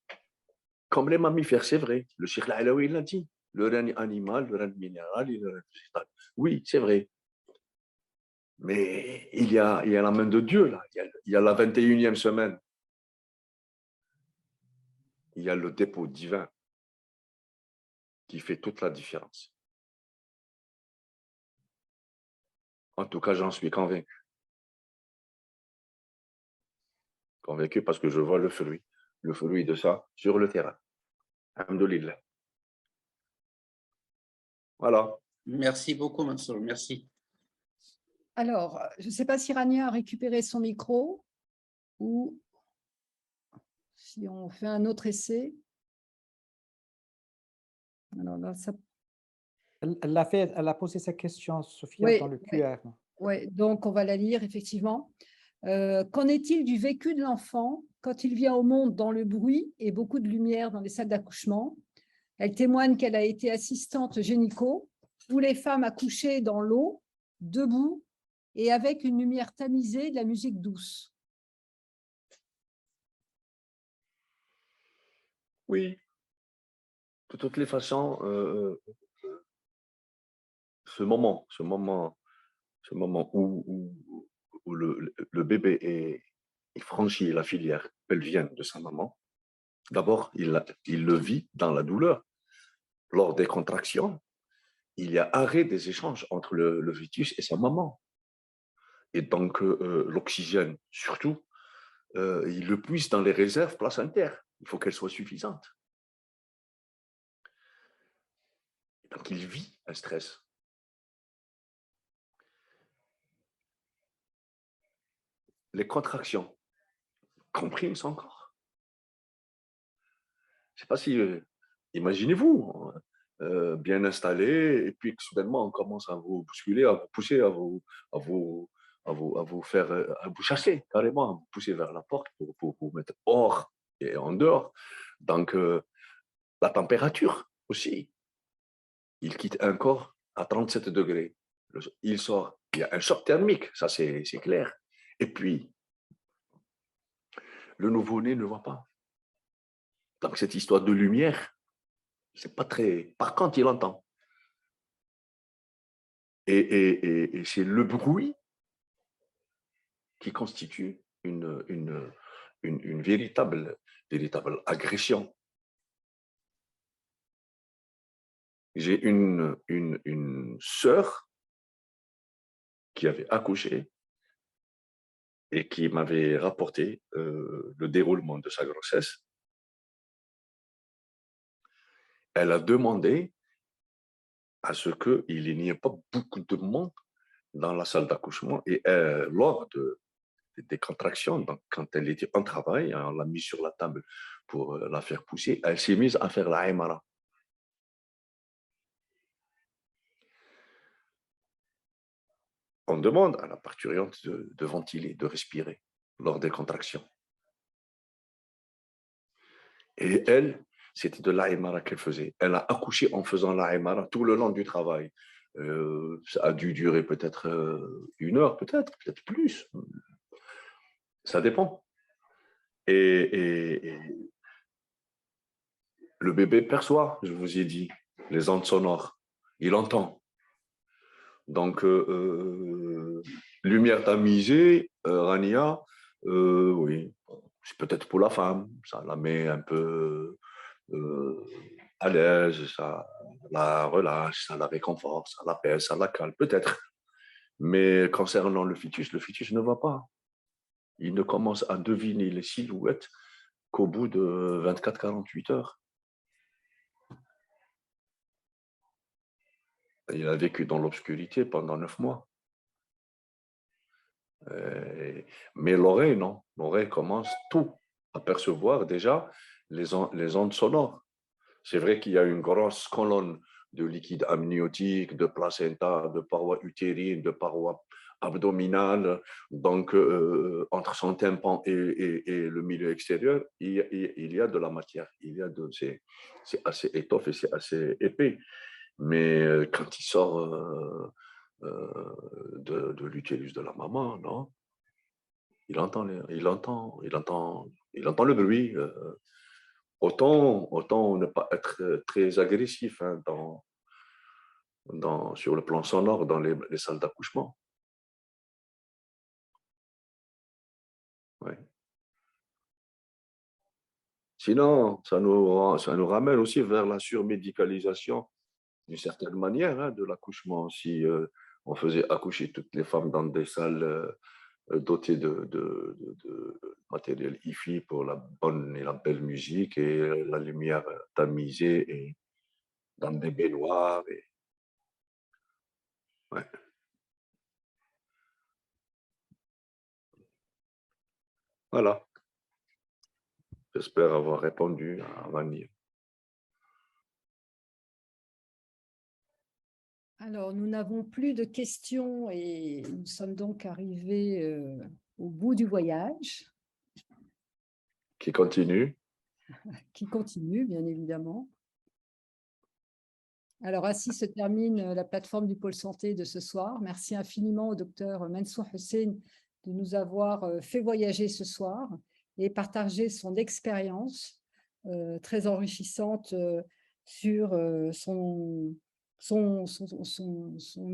comme les mammifères, c'est vrai. Le Cheikh Al-Alaoui l'a dit. Le règne animal, le règne minéral et le règne végétal. Oui, c'est vrai. Mais il y a la main de Dieu, là. Il y a la 21e semaine. Il y a le dépôt divin qui fait toute la différence. En tout cas, j'en suis convaincu. Convaincu parce que je vois le fruit de ça sur le terrain. Alhamdoulilah. Voilà. Merci beaucoup, Mansour. Merci. Alors, je ne sais pas si Rania a récupéré son micro ou si on fait un autre essai. Alors là, ça... Elle a posé sa question, Sophia, Oui, dans le oui, QR. oui. Donc on va la lire, effectivement. Qu'en est-il du vécu de l'enfant quand il vient au monde dans le bruit et beaucoup de lumière dans les salles d'accouchement? Elle témoigne qu'elle a été assistante gynéco, où les femmes accouchaient dans l'eau, debout et avec une lumière tamisée et de la musique douce. Oui, de toutes les façons, ce moment où le bébé il franchit la filière pelvienne de sa maman, d'abord, il le vit dans la douleur. Lors des contractions, il y a arrêt des échanges entre le fœtus et sa maman. Et donc, l'oxygène, surtout, il le puise dans les réserves placentaires. Il faut qu'elles soient suffisantes. Donc, il vit un stress. Les contractions compriment son corps. Je ne sais pas si, imaginez-vous, bien installé, et puis soudainement, on commence à vous bousculer, à vous pousser, à vous, à vous faire, à vous chasser carrément, à vous pousser vers la porte pour vous mettre hors et en dehors. Donc, la température aussi. Il quitte un corps à 37 degrés. Il sort, il y a un choc thermique, ça c'est clair. Et puis, le nouveau-né ne voit pas. Donc, cette histoire de lumière, c'est pas très. Par contre, il entend. Et c'est le bruit qui constitue une véritable agression. J'ai une sœur qui avait accouché et qui m'avait rapporté le déroulement de sa grossesse. Elle a demandé à ce qu'il n'y ait pas beaucoup de monde dans la salle d'accouchement et lors des contractions, donc quand elle était en travail, on l'a mise sur la table pour la faire pousser, elle s'est mise à faire la aymara. On demande à la parturiente de ventiler, de respirer lors des contractions. Et elle, c'était de l'Aïmara qu'elle faisait. Elle a accouché en faisant l'Aïmara tout le long du travail. Ça a dû durer peut-être 1 heure, peut-être plus. Ça dépend. Et le bébé perçoit, je vous ai dit, les ondes sonores. Il entend. Donc, lumière tamisée, Rania, oui, c'est peut-être pour la femme, ça la met un peu à l'aise, ça la relâche, ça la réconforte, ça l'apaise, ça la calme, peut-être. Mais concernant le fœtus ne va pas. Il ne commence à deviner les silhouettes qu'au bout de 24-48 heures. Il a vécu dans l'obscurité pendant 9 mois. Mais l'oreille, non. L'oreille commence tout à percevoir déjà les ondes sonores. C'est vrai qu'il y a une grosse colonne de liquide amniotique, de placenta, de parois utérines, de parois abdominales. Donc, entre son tympan et le milieu extérieur, il y a de la matière. C'est assez étoffe et c'est assez épais. Mais quand il sort de l'utérus de la maman, non, il entend le bruit. Autant ne pas être très agressif hein, sur le plan sonore dans les salles d'accouchement. Ouais. Sinon, ça nous ramène aussi vers la surmédicalisation d'une certaine manière de l'accouchement. Si on faisait accoucher toutes les femmes dans des salles dotées de matériel hi-fi pour la bonne et la belle musique et la lumière tamisée et dans des baignoires. Ouais. Voilà. J'espère avoir répondu à Vanille. Alors, nous n'avons plus de questions et nous sommes donc arrivés au bout du voyage, Qui continue. qui continue, bien évidemment. Alors, ainsi se termine la plateforme du pôle santé de ce soir. Merci infiniment au docteur Mansour Hussein de nous avoir fait voyager ce soir et partager son expérience très enrichissante sur son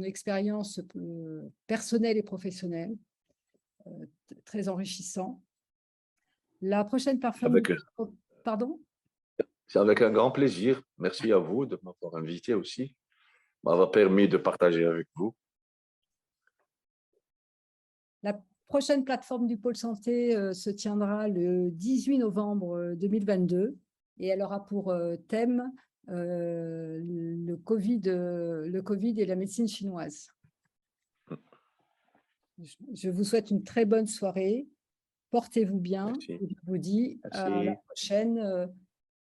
expérience personnelle et professionnelle, très enrichissant. La prochaine plateforme... Pardon ? C'est avec un grand plaisir. Merci à vous de m'avoir invité aussi. M'avoir permis de partager avec vous. La prochaine plateforme du pôle santé se tiendra le 18 novembre 2022 et elle aura pour thème le COVID et la médecine chinoise. Je vous souhaite une très bonne soirée. Portez-vous bien. Merci. Et je vous dis Merci.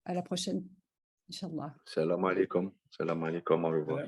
à la prochaine, Inch'Allah. Salam alaikum. Salam alaikum. Au revoir.